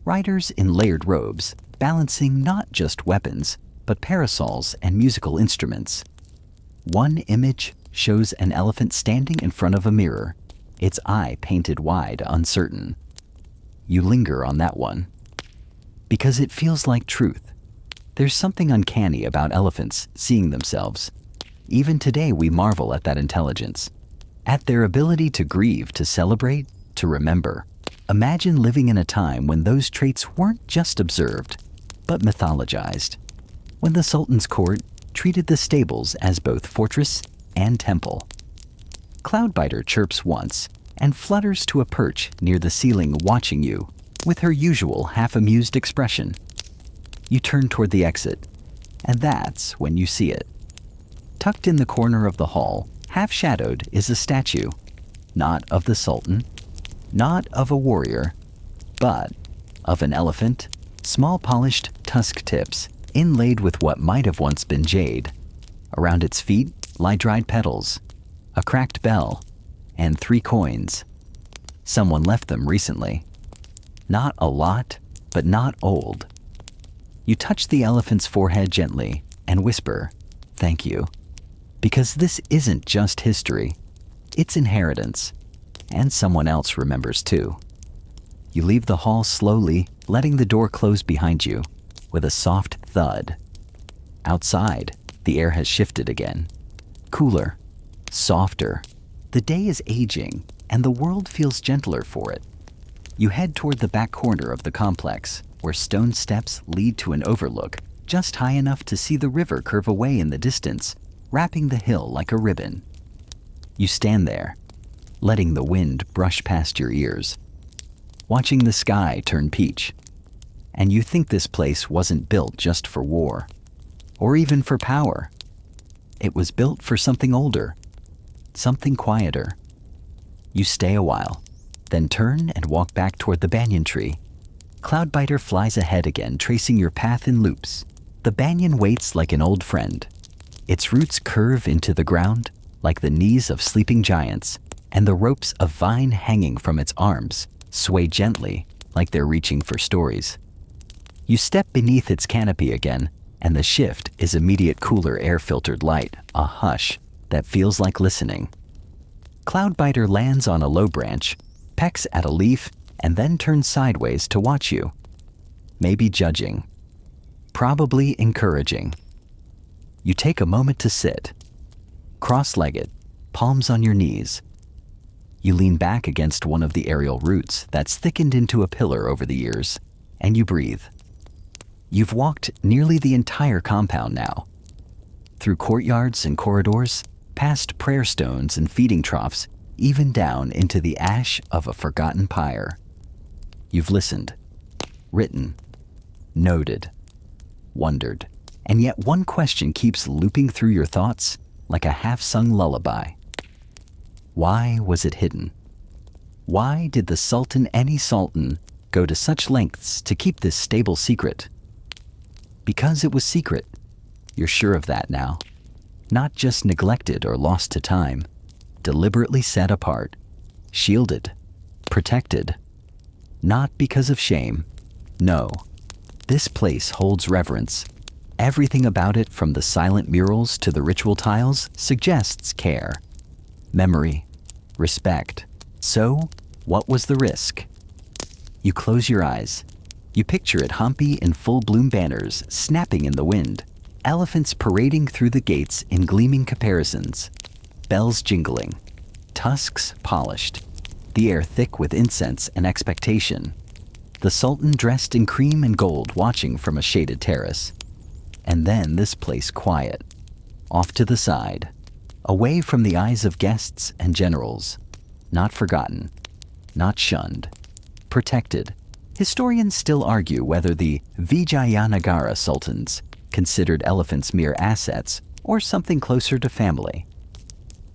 Riders in layered robes, balancing not just weapons, but parasols and musical instruments. One image shows an elephant standing in front of a mirror, its eye painted wide, uncertain. You linger on that one, because it feels like truth. There's something uncanny about elephants seeing themselves. Even today we marvel at that intelligence, at their ability to grieve, to celebrate, to remember. Imagine living in a time when those traits weren't just observed, but mythologized. When the Sultan's court treated the stables as both fortress and temple. Cloudbiter chirps once and flutters to a perch near the ceiling, watching you with her usual half-amused expression. You turn toward the exit, and that's when you see it. Tucked in the corner of the hall, half-shadowed, is a statue, not of the Sultan, not of a warrior, but of an elephant, small polished tusk tips inlaid with what might have once been jade. Around its feet lie dried petals, a cracked bell, and 3 coins. Someone left them recently. Not a lot, but not old. You touch the elephant's forehead gently and whisper, "Thank you." Because this isn't just history, it's inheritance, and someone else remembers too. You leave the hall slowly, letting the door close behind you with a soft thud. Outside, The air has shifted again. Cooler, softer. The day is aging, and the world feels gentler for it. You head toward the back corner of the complex, where stone steps lead to an overlook, just high enough to see the river curve away in the distance, wrapping the hill like a ribbon. You stand there, letting the wind brush past your ears, watching the sky turn peach. And you think this place wasn't built just for war, or even for power. It was built for something older, something quieter. You stay a while, then turn and walk back toward the banyan tree. Cloudbiter flies ahead again, tracing your path in loops. The banyan waits like an old friend. Its roots curve into the ground like the knees of sleeping giants, and the ropes of vine hanging from its arms sway gently like they're reaching for stories. You step beneath its canopy again, and the shift is immediate cooler air-filtered light, a hush that feels like listening. Cloudbiter lands on a low branch, pecks at a leaf, and then turns sideways to watch you. Maybe judging. Probably encouraging. You take a moment to sit, cross-legged, palms on your knees. You lean back against one of the aerial roots that's thickened into a pillar over the years, and you breathe. You've walked nearly the entire compound now, through courtyards and corridors, past prayer stones and feeding troughs, even down into the ash of a forgotten pyre. You've listened, written, noted, wondered, and yet one question keeps looping through your thoughts like a half-sung lullaby. Why was it hidden? Why did the Sultan, any Sultan, go to such lengths to keep this stable secret? Because it was secret. You're sure of that now. Not just neglected or lost to time, deliberately set apart, shielded, protected. Not because of shame. No. This place holds reverence. Everything about it, from the silent murals to the ritual tiles, suggests care, memory, respect. So, what was the risk? You close your eyes. You picture it, humpy in full bloom, banners snapping in the wind, elephants parading through the gates in gleaming caparisons, bells jingling, tusks polished, the air thick with incense and expectation. The Sultan dressed in cream and gold watching from a shaded terrace. And then this place quiet, off to the side, away from the eyes of guests and generals. Not forgotten, not shunned, protected. Historians still argue whether the Vijayanagara sultans considered elephants mere assets or something closer to family.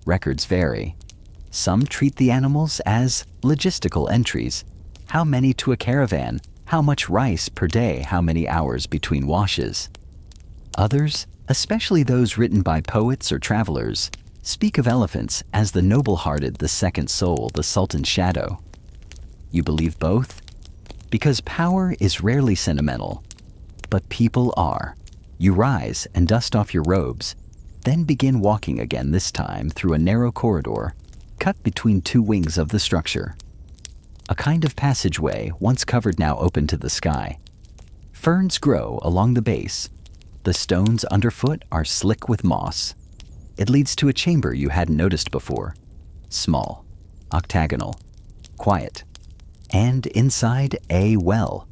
Records vary. Some treat the animals as logistical entries. How many to a caravan? How much rice per day? How many hours between washes? Others, especially those written by poets or travelers, speak of elephants as the noble-hearted, the second soul, the Sultan's shadow. You believe both? Because power is rarely sentimental, but people are. You rise and dust off your robes, then begin walking again, this time through a narrow corridor, cut between two wings of the structure. A kind of passageway, once covered, now open to the sky. Ferns grow along the base. The stones underfoot are slick with moss. It leads to a chamber you hadn't noticed before. Small, octagonal, quiet. And inside, a well.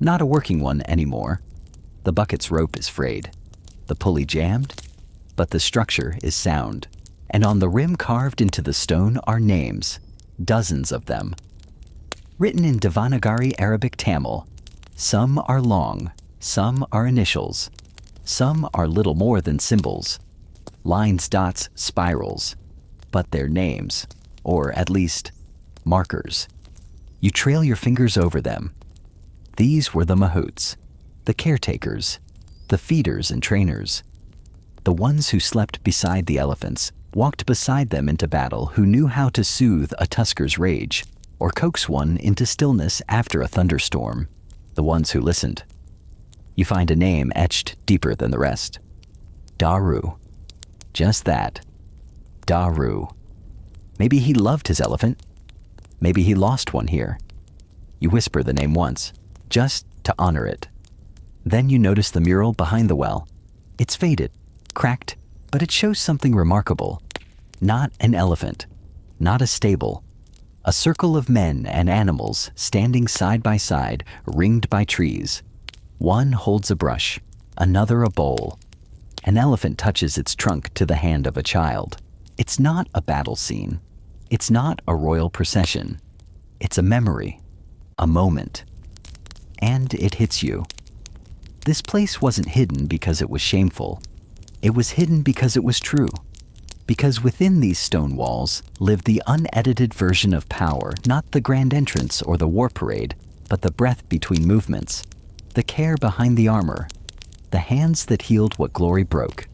Not a working one anymore. The bucket's rope is frayed, the pulley jammed, but the structure is sound. And on the rim, carved into the stone, are names, dozens of them. Written in Devanagari Arabic Tamil. Some are long, some are initials. Some are little more than symbols. Lines, dots, spirals. But they're names, or at least markers. You trail your fingers over them. These were the mahouts, the caretakers, the feeders and trainers. The ones who slept beside the elephants, walked beside them into battle, who knew how to soothe a tusker's rage, or coax one into stillness after a thunderstorm. The ones who listened. You find a name etched deeper than the rest. Daru. Just that. Daru. Maybe he loved his elephant. Maybe he lost one here. You whisper the name once, just to honor it. Then you notice the mural behind the well. It's faded, cracked, but it shows something remarkable. Not an elephant, not a stable. A circle of men and animals standing side by side, ringed by trees. One holds a brush, another a bowl. An elephant touches its trunk to the hand of a child. It's not a battle scene. It's not a royal procession. It's a memory, a moment. And it hits you. This place wasn't hidden because it was shameful. It was hidden because it was true. Because within these stone walls lived the unedited version of power, not the grand entrance or the war parade, but the breath between movements, the care behind the armor, the hands that healed what glory broke.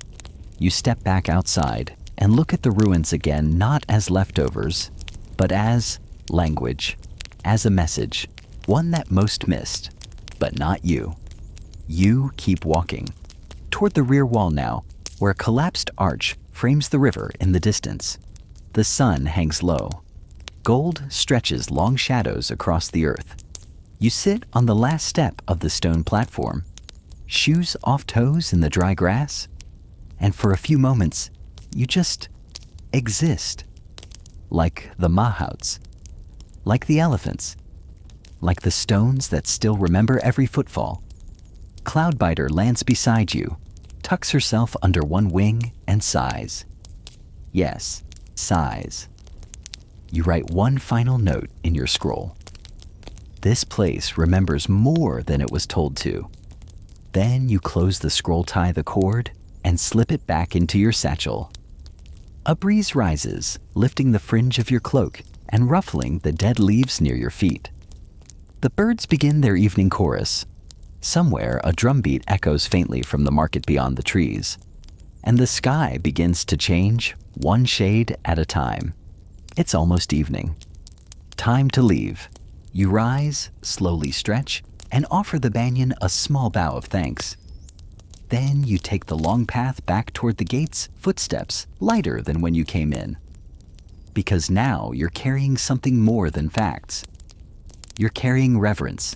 You step back outside and look at the ruins again, not as leftovers, but as language, as a message, one that most missed, but not you. You keep walking. Toward the rear wall now, where a collapsed arch frames the river in the distance. The sun hangs low. Gold stretches long shadows across the earth. You sit on the last step of the stone platform, shoes off toes in the dry grass, and for a few moments, you just exist. Like the mahouts, like the elephants, like the stones that still remember every footfall. Cloudbiter lands beside you, tucks herself under one wing, and sighs. Yes, sighs. You write one final note in your scroll. This place remembers more than it was told to. Then you close the scroll, tie the cord, and slip it back into your satchel. A breeze rises, lifting the fringe of your cloak and ruffling the dead leaves near your feet. The birds begin their evening chorus. Somewhere, a drumbeat echoes faintly from the market beyond the trees, and the sky begins to change, one shade at a time. It's almost evening. Time to leave. You rise, slowly stretch, and offer the banyan a small bow of thanks. Then you take the long path back toward the gates, footsteps lighter than when you came in. Because now you're carrying something more than facts. You're carrying reverence.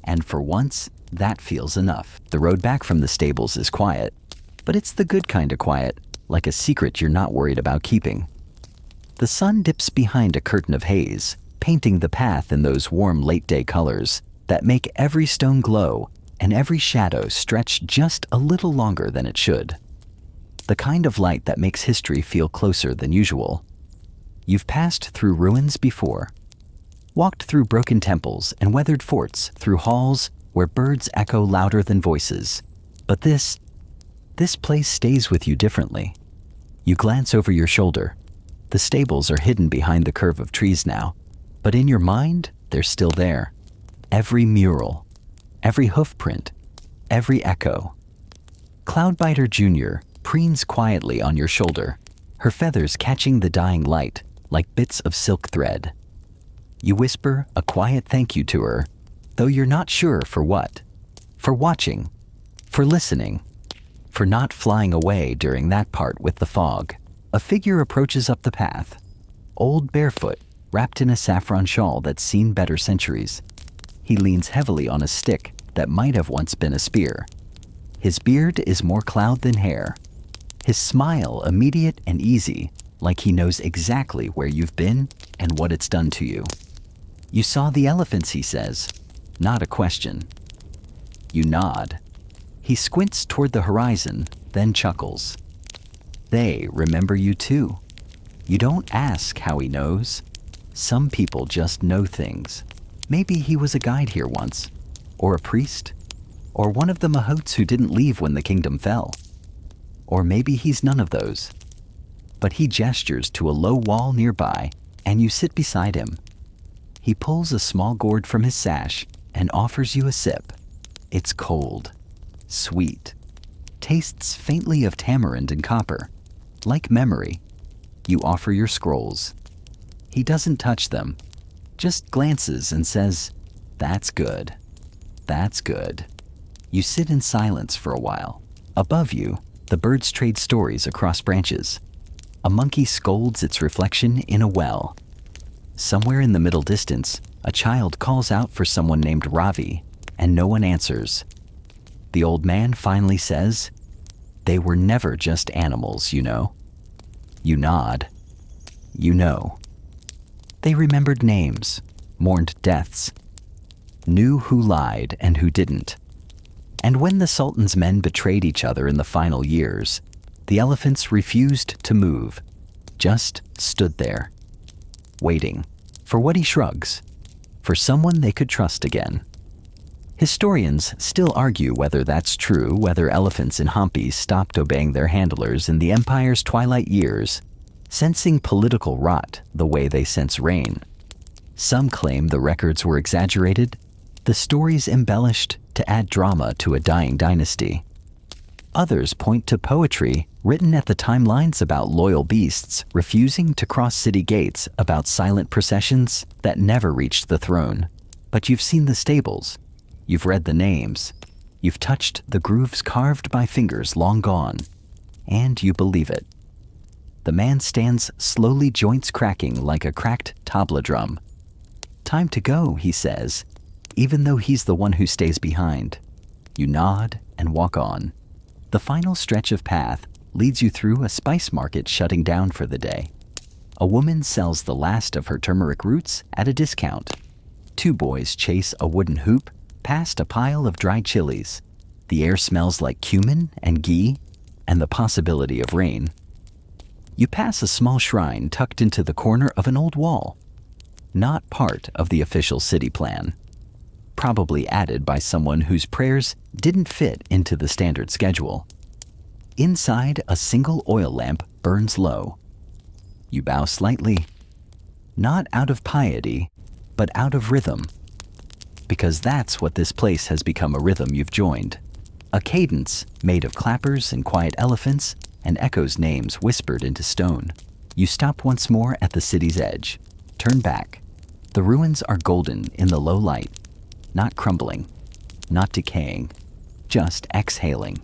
And for once, that feels enough. The road back from the stables is quiet, but it's the good kind of quiet, like a secret you're not worried about keeping. The sun dips behind a curtain of haze, painting the path in those warm late-day colors that make every stone glow and every shadow stretch just a little longer than it should. The kind of light that makes history feel closer than usual. You've passed through ruins before, walked through broken temples and weathered forts, through halls where birds echo louder than voices. But this place stays with you differently. You glance over your shoulder. The stables are hidden behind the curve of trees now, but in your mind, they're still there. Every mural, every hoofprint, every echo. Cloudbiter Jr. preens quietly on your shoulder, her feathers catching the dying light like bits of silk thread. You whisper a quiet thank you to her, though you're not sure for what. For watching, for listening, for not flying away during that part with the fog. A figure approaches up the path, old barefoot, wrapped in a saffron shawl that's seen better centuries. He leans heavily on a stick that might have once been a spear. His beard is more cloud than hair. His smile immediate and easy, like he knows exactly where you've been and what it's done to you. You saw the elephants, he says, not a question. You nod. He squints toward the horizon, then chuckles. They remember you too. You don't ask how he knows. Some people just know things. Maybe he was a guide here once, or a priest, or one of the mahouts who didn't leave when the kingdom fell. Or maybe he's none of those. But he gestures to a low wall nearby, and you sit beside him. He pulls a small gourd from his sash and offers you a sip. It's cold, sweet, tastes faintly of tamarind and copper. Like memory, you offer your scrolls. He doesn't touch them, just glances and says, "That's good. That's good." You sit in silence for a while. Above you, the birds trade stories across branches. A monkey scolds its reflection in a well. Somewhere in the middle distance, a child calls out for someone named Ravi, and no one answers. The old man finally says, They were never just animals, you know. You nod. You know. They remembered names, mourned deaths, knew who lied and who didn't. And when the Sultan's men betrayed each other in the final years, the elephants refused to move, just stood there, waiting for what he shrugs, for someone they could trust again. Historians still argue whether that's true, whether elephants in Hampi stopped obeying their handlers in the empire's twilight years, sensing political rot the way they sense rain. Some claim the records were exaggerated, the stories embellished to add drama to a dying dynasty. Others point to poetry written at the timelines about loyal beasts refusing to cross city gates, about silent processions that never reached the throne. But you've seen the stables, you've read the names, you've touched the grooves carved by fingers long gone, and you believe it. The man stands slowly, joints cracking like a cracked tabla drum. Time to go, he says, even though he's the one who stays behind. You nod and walk on. The final stretch of path leads you through a spice market shutting down for the day. A woman sells the last of her turmeric roots at a discount. Two boys chase a wooden hoop past a pile of dried chilies. The air smells like cumin and ghee and the possibility of rain. You pass a small shrine tucked into the corner of an old wall, not part of the official city plan. Probably added by someone whose prayers didn't fit into the standard schedule. Inside, a single oil lamp burns low. You bow slightly, not out of piety, but out of rhythm. Because that's what this place has become, a rhythm you've joined. A cadence made of clappers and quiet elephants and echoes names whispered into stone. You stop once more at the city's edge. Turn back. The ruins are golden in the low light. Not crumbling, not decaying, just exhaling.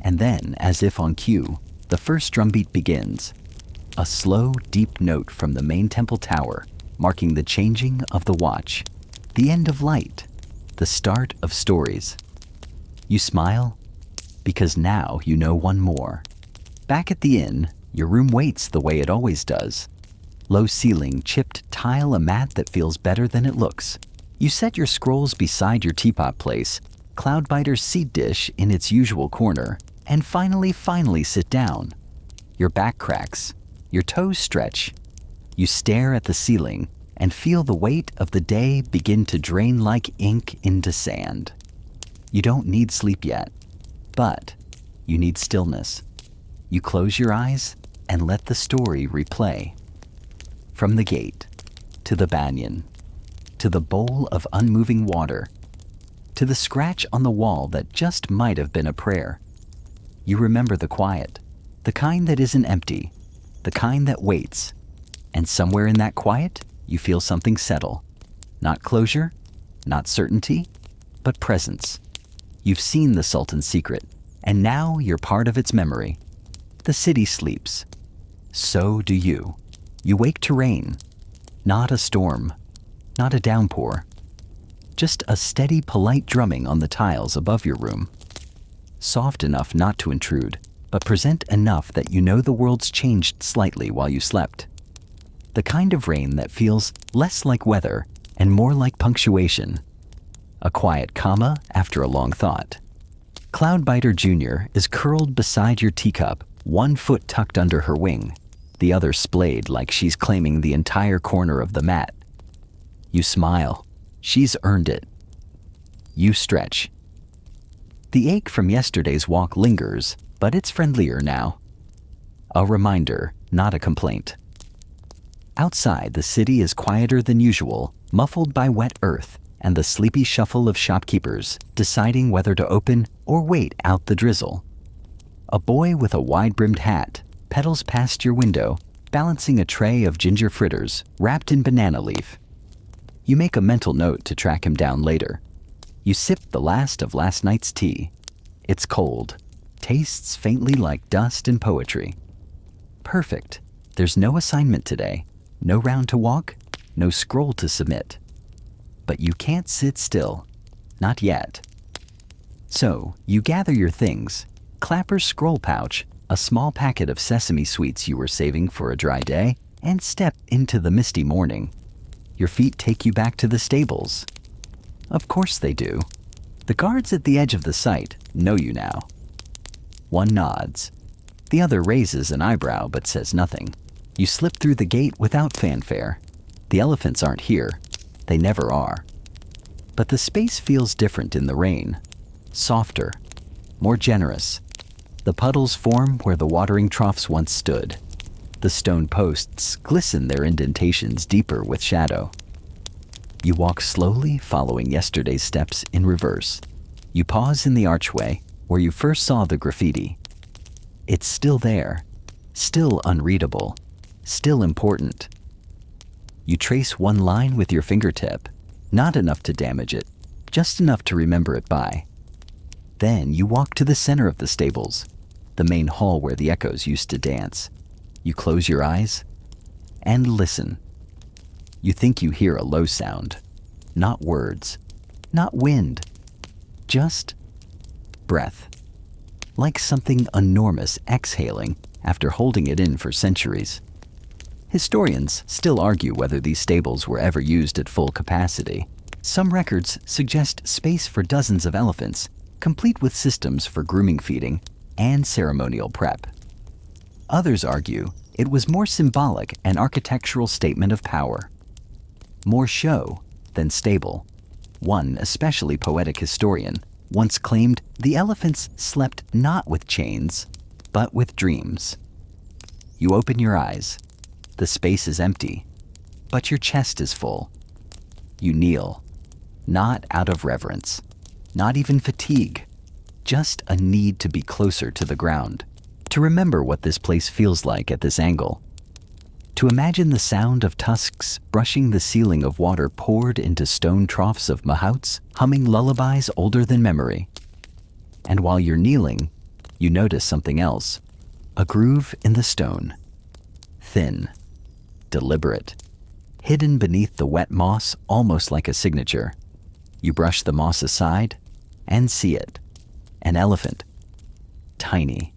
And then, as if on cue, the first drumbeat begins. A slow, deep note from the main temple tower, marking the changing of the watch, the end of light, the start of stories. You smile, because now you know one more. Back at the inn, your room waits the way it always does. Low ceiling, chipped tile, a mat that feels better than it looks. You set your scrolls beside your teapot place, Cloudbiter's seed dish in its usual corner, and finally sit down. Your back cracks, your toes stretch. You stare at the ceiling and feel the weight of the day begin to drain like ink into sand. You don't need sleep yet, but you need stillness. You close your eyes and let the story replay. From the gate, to the banyan, to the bowl of unmoving water, to the scratch on the wall that just might have been a prayer. You remember the quiet, the kind that isn't empty, the kind that waits. And somewhere in that quiet, you feel something settle. Not closure, not certainty, but presence. You've seen the Sultan's secret, and now you're part of its memory. The city sleeps. So do you. You wake to rain. Not a storm, not a downpour. Just a steady, polite drumming on the tiles above your room. Soft enough not to intrude, but present enough that you know the world's changed slightly while you slept. The kind of rain that feels less like weather and more like punctuation. A quiet comma after a long thought. Cloudbiter Jr. is curled beside your teacup, one foot tucked under her wing, the other splayed like she's claiming the entire corner of the mat. You smile. She's earned it. You stretch. The ache from yesterday's walk lingers, but it's friendlier now. A reminder, not a complaint. Outside, the city is quieter than usual, muffled by wet earth and the sleepy shuffle of shopkeepers deciding whether to open or wait out the drizzle. A boy with a wide-brimmed hat pedals past your window, balancing a tray of ginger fritters wrapped in banana leaf. You make a mental note to track him down later. You sip the last of last night's tea. It's cold, tastes faintly like dust and poetry. Perfect. There's no assignment today, no round to walk, no scroll to submit. But you can't sit still. Not yet. So, you gather your things. Clapper's scroll pouch, a small packet of sesame sweets you were saving for a dry day, and step into the misty morning. Your feet take you back to the stables. Of course they do. The guards at the edge of the site know you now. One nods. The other raises an eyebrow but says nothing. You slip through the gate without fanfare. The elephants aren't here. They never are. But the space feels different in the rain. Softer. More generous. The puddles form where the watering troughs once stood. The stone posts glisten their indentations deeper with shadow. You walk slowly, following yesterday's steps in reverse. You pause in the archway where you first saw the graffiti. It's still there, still unreadable, still important. You trace one line with your fingertip, not enough to damage it, just enough to remember it by. Then you walk to the center of the stables, the main hall where the echoes used to dance. You close your eyes and listen. You think you hear a low sound, not words, not wind, just breath, like something enormous exhaling after holding it in for centuries. Historians still argue whether these stables were ever used at full capacity. Some records suggest space for dozens of elephants, complete with systems for grooming, feeding, and ceremonial prep. Others argue it was more symbolic, an architectural statement of power. More show than stable. One especially poetic historian once claimed the elephants slept not with chains, but with dreams. You open your eyes. The space is empty, but your chest is full. You kneel, not out of reverence, not even fatigue, just a need to be closer to the ground, to remember what this place feels like at this angle. To imagine the sound of tusks brushing the ceiling of water poured into stone troughs of mahouts, humming lullabies older than memory. And while you're kneeling, you notice something else. A groove in the stone. Thin, deliberate, hidden beneath the wet moss almost like a signature. You brush the moss aside and see it. An elephant. Tiny.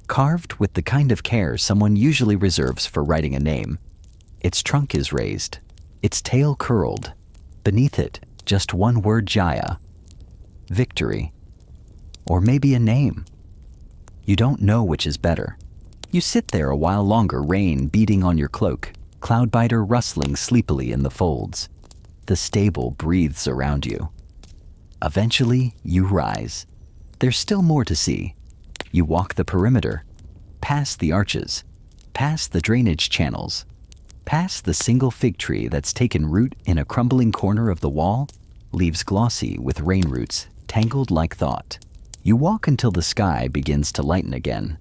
Carved with the kind of care someone usually reserves for writing a name. Its trunk is raised, its tail curled. Beneath it, just one word, Jaya. Victory. Or maybe a name. You don't know which is better. You sit there a while longer, rain beating on your cloak, cloudbiter rustling sleepily in the folds. The stable breathes around you. Eventually, you rise. There's still more to see. You walk the perimeter, past the arches, past the drainage channels, past the single fig tree that's taken root in a crumbling corner of the wall, leaves glossy with rain roots, tangled like thought. You walk until the sky begins to lighten again,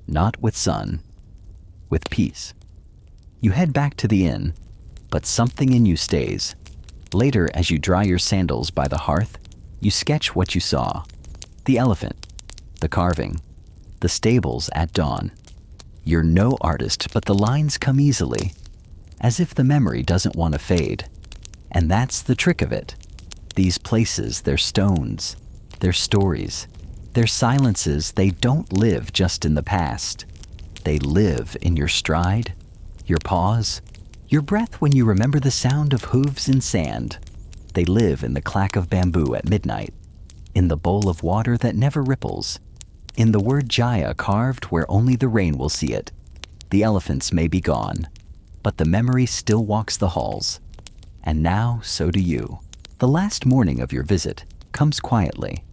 not with sun, with peace. You head back to the inn, but something in you stays. Later, as you dry your sandals by the hearth, you sketch what you saw. The elephant, the carving, the stables at dawn. You're no artist, but the lines come easily, as if the memory doesn't want to fade. And that's the trick of it. These places, their stones, their stories, their silences, they don't live just in the past. They live in your stride, your pause, your breath when you remember the sound of hooves in sand. They live in the clack of bamboo at midnight, in the bowl of water that never ripples, in the word Jaya carved where only the rain will see it. The elephants may be gone, but the memory still walks the halls. And now, so do you. The last morning of your visit comes quietly.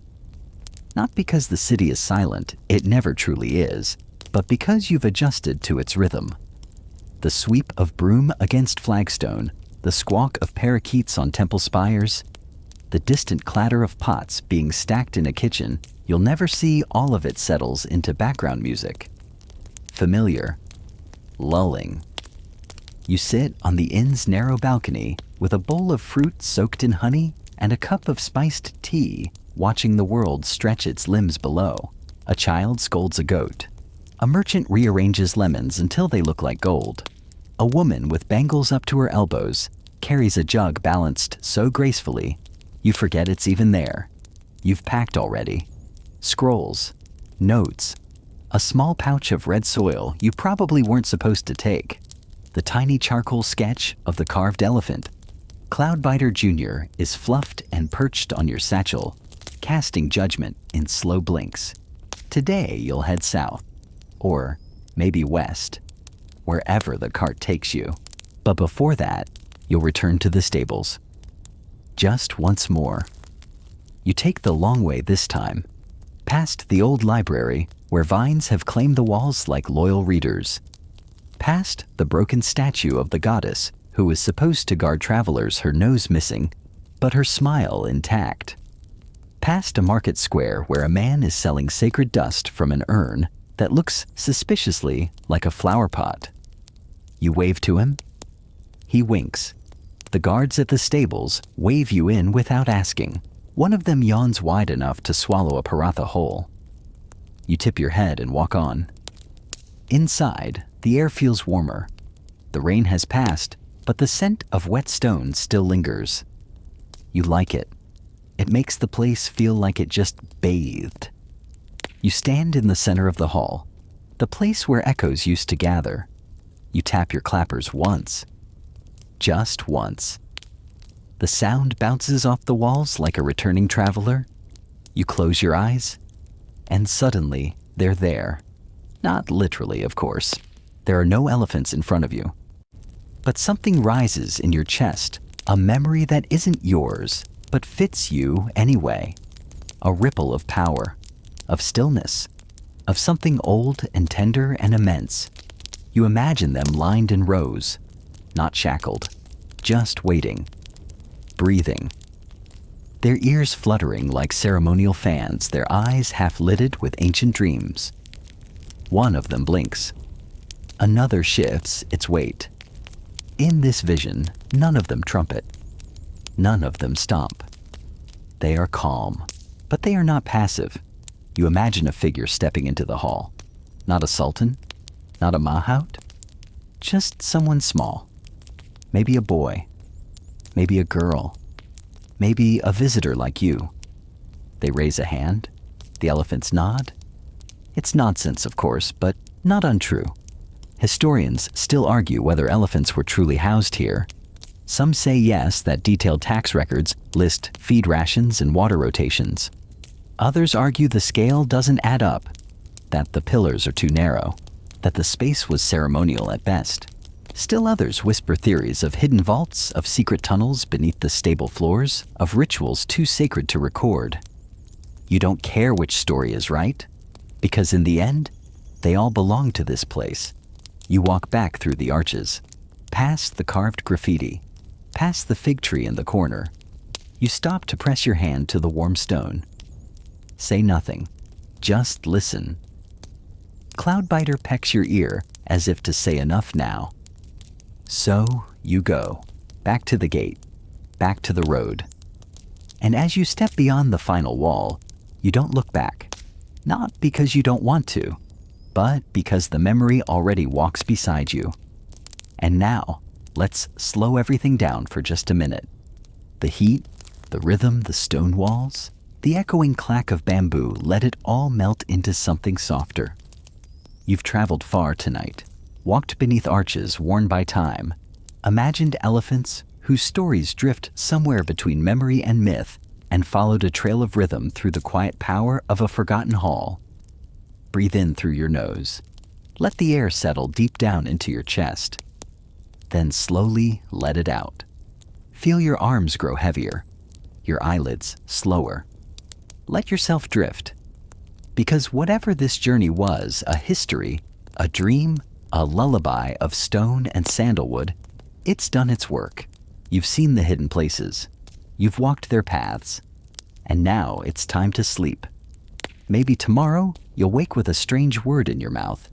Not because the city is silent, it never truly is, but because you've adjusted to its rhythm. The sweep of broom against flagstone, the squawk of parakeets on temple spires, the distant clatter of pots being stacked in a kitchen, you'll never see all of it settles into background music. Familiar, lulling. You sit on the inn's narrow balcony with a bowl of fruit soaked in honey and a cup of spiced tea, watching the world stretch its limbs below. A child scolds a goat. A merchant rearranges lemons until they look like gold. A woman with bangles up to her elbows carries a jug balanced so gracefully, you forget it's even there. You've packed already. Scrolls, Notes: a small pouch of red soil you probably weren't supposed to take. The tiny charcoal sketch of the carved elephant. Cloudbiter Jr. is fluffed and perched on your satchel, casting judgment in slow blinks. Today you'll head south, or maybe west, wherever the cart takes you. But before that, you'll return to the stables. Just once more. You take the long way this time, past the old library where vines have claimed the walls like loyal readers, past the broken statue of the goddess who was supposed to guard travelers, her nose missing, but her smile intact, past a market square where a man is selling sacred dust from an urn that looks suspiciously like a flower pot. You wave to him. He winks. The guards at the stables wave you in without asking. One of them yawns wide enough to swallow a paratha whole. You tip your head and walk on. Inside, the air feels warmer. The rain has passed, but the scent of wet stone still lingers. You like it. It makes the place feel like it just bathed. You stand in the center of the hall, the place where echoes used to gather. You tap your clappers once. Just once. The sound bounces off the walls like a returning traveler. You close your eyes, and suddenly they're there. Not literally, of course. There are no elephants in front of you. But something rises in your chest, a memory that isn't yours, but fits you anyway. A ripple of power, of stillness, of something old and tender and immense. You imagine them lined in rows, not shackled, just waiting, breathing. Their ears fluttering like ceremonial fans, their eyes half-lidded with ancient dreams. One of them blinks. Another shifts its weight. In this vision, none of them trumpet. None of them stomp. They are calm, but they are not passive. You imagine a figure stepping into the hall. Not a sultan, not a mahout, just someone small. Maybe a boy, maybe a girl, maybe a visitor like you. They raise a hand, the elephants nod. It's nonsense, of course, but not untrue. Historians still argue whether elephants were truly housed here. Some say yes, that detailed tax records list feed rations and water rotations. Others argue the scale doesn't add up, that the pillars are too narrow, that the space was ceremonial at best. Still others whisper theories of hidden vaults, of secret tunnels beneath the stable floors, of rituals too sacred to record. You don't care which story is right, because in the end, they all belong to this place. You walk back through the arches, past the carved graffiti, past the fig tree in the corner. You stop to press your hand to the warm stone. Say nothing, just listen. Cloudbiter pecks your ear as if to say enough now. So you go, back to the gate, back to the road. And as you step beyond the final wall, you don't look back. Not because you don't want to, but because the memory already walks beside you. And now, let's slow everything down for just a minute. The heat, the rhythm, the stone walls, the echoing clack of bamboo, let it all melt into something softer. You've traveled far tonight, walked beneath arches worn by time, imagined elephants whose stories drift somewhere between memory and myth, and followed a trail of rhythm through the quiet power of a forgotten hall. Breathe in through your nose. Let the air settle deep down into your chest. Then slowly let it out. Feel your arms grow heavier, your eyelids slower. Let yourself drift. Because whatever this journey was, a history, a dream, a lullaby of stone and sandalwood, it's done its work. You've seen the hidden places. You've walked their paths. And now it's time to sleep. Maybe tomorrow you'll wake with a strange word in your mouth.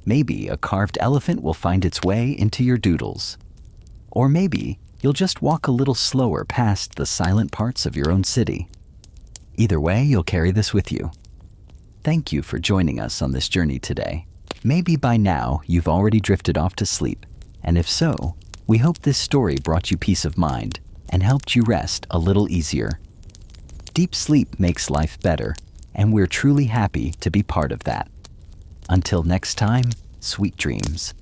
Maybe a carved elephant will find its way into your doodles. Or maybe you'll just walk a little slower past the silent parts of your own city. Either way, you'll carry this with you. Thank you for joining us on this journey today. Maybe by now you've already drifted off to sleep, and if so, we hope this story brought you peace of mind and helped you rest a little easier. Deep sleep makes life better. and we're truly happy to be part of that. Until next time, sweet dreams.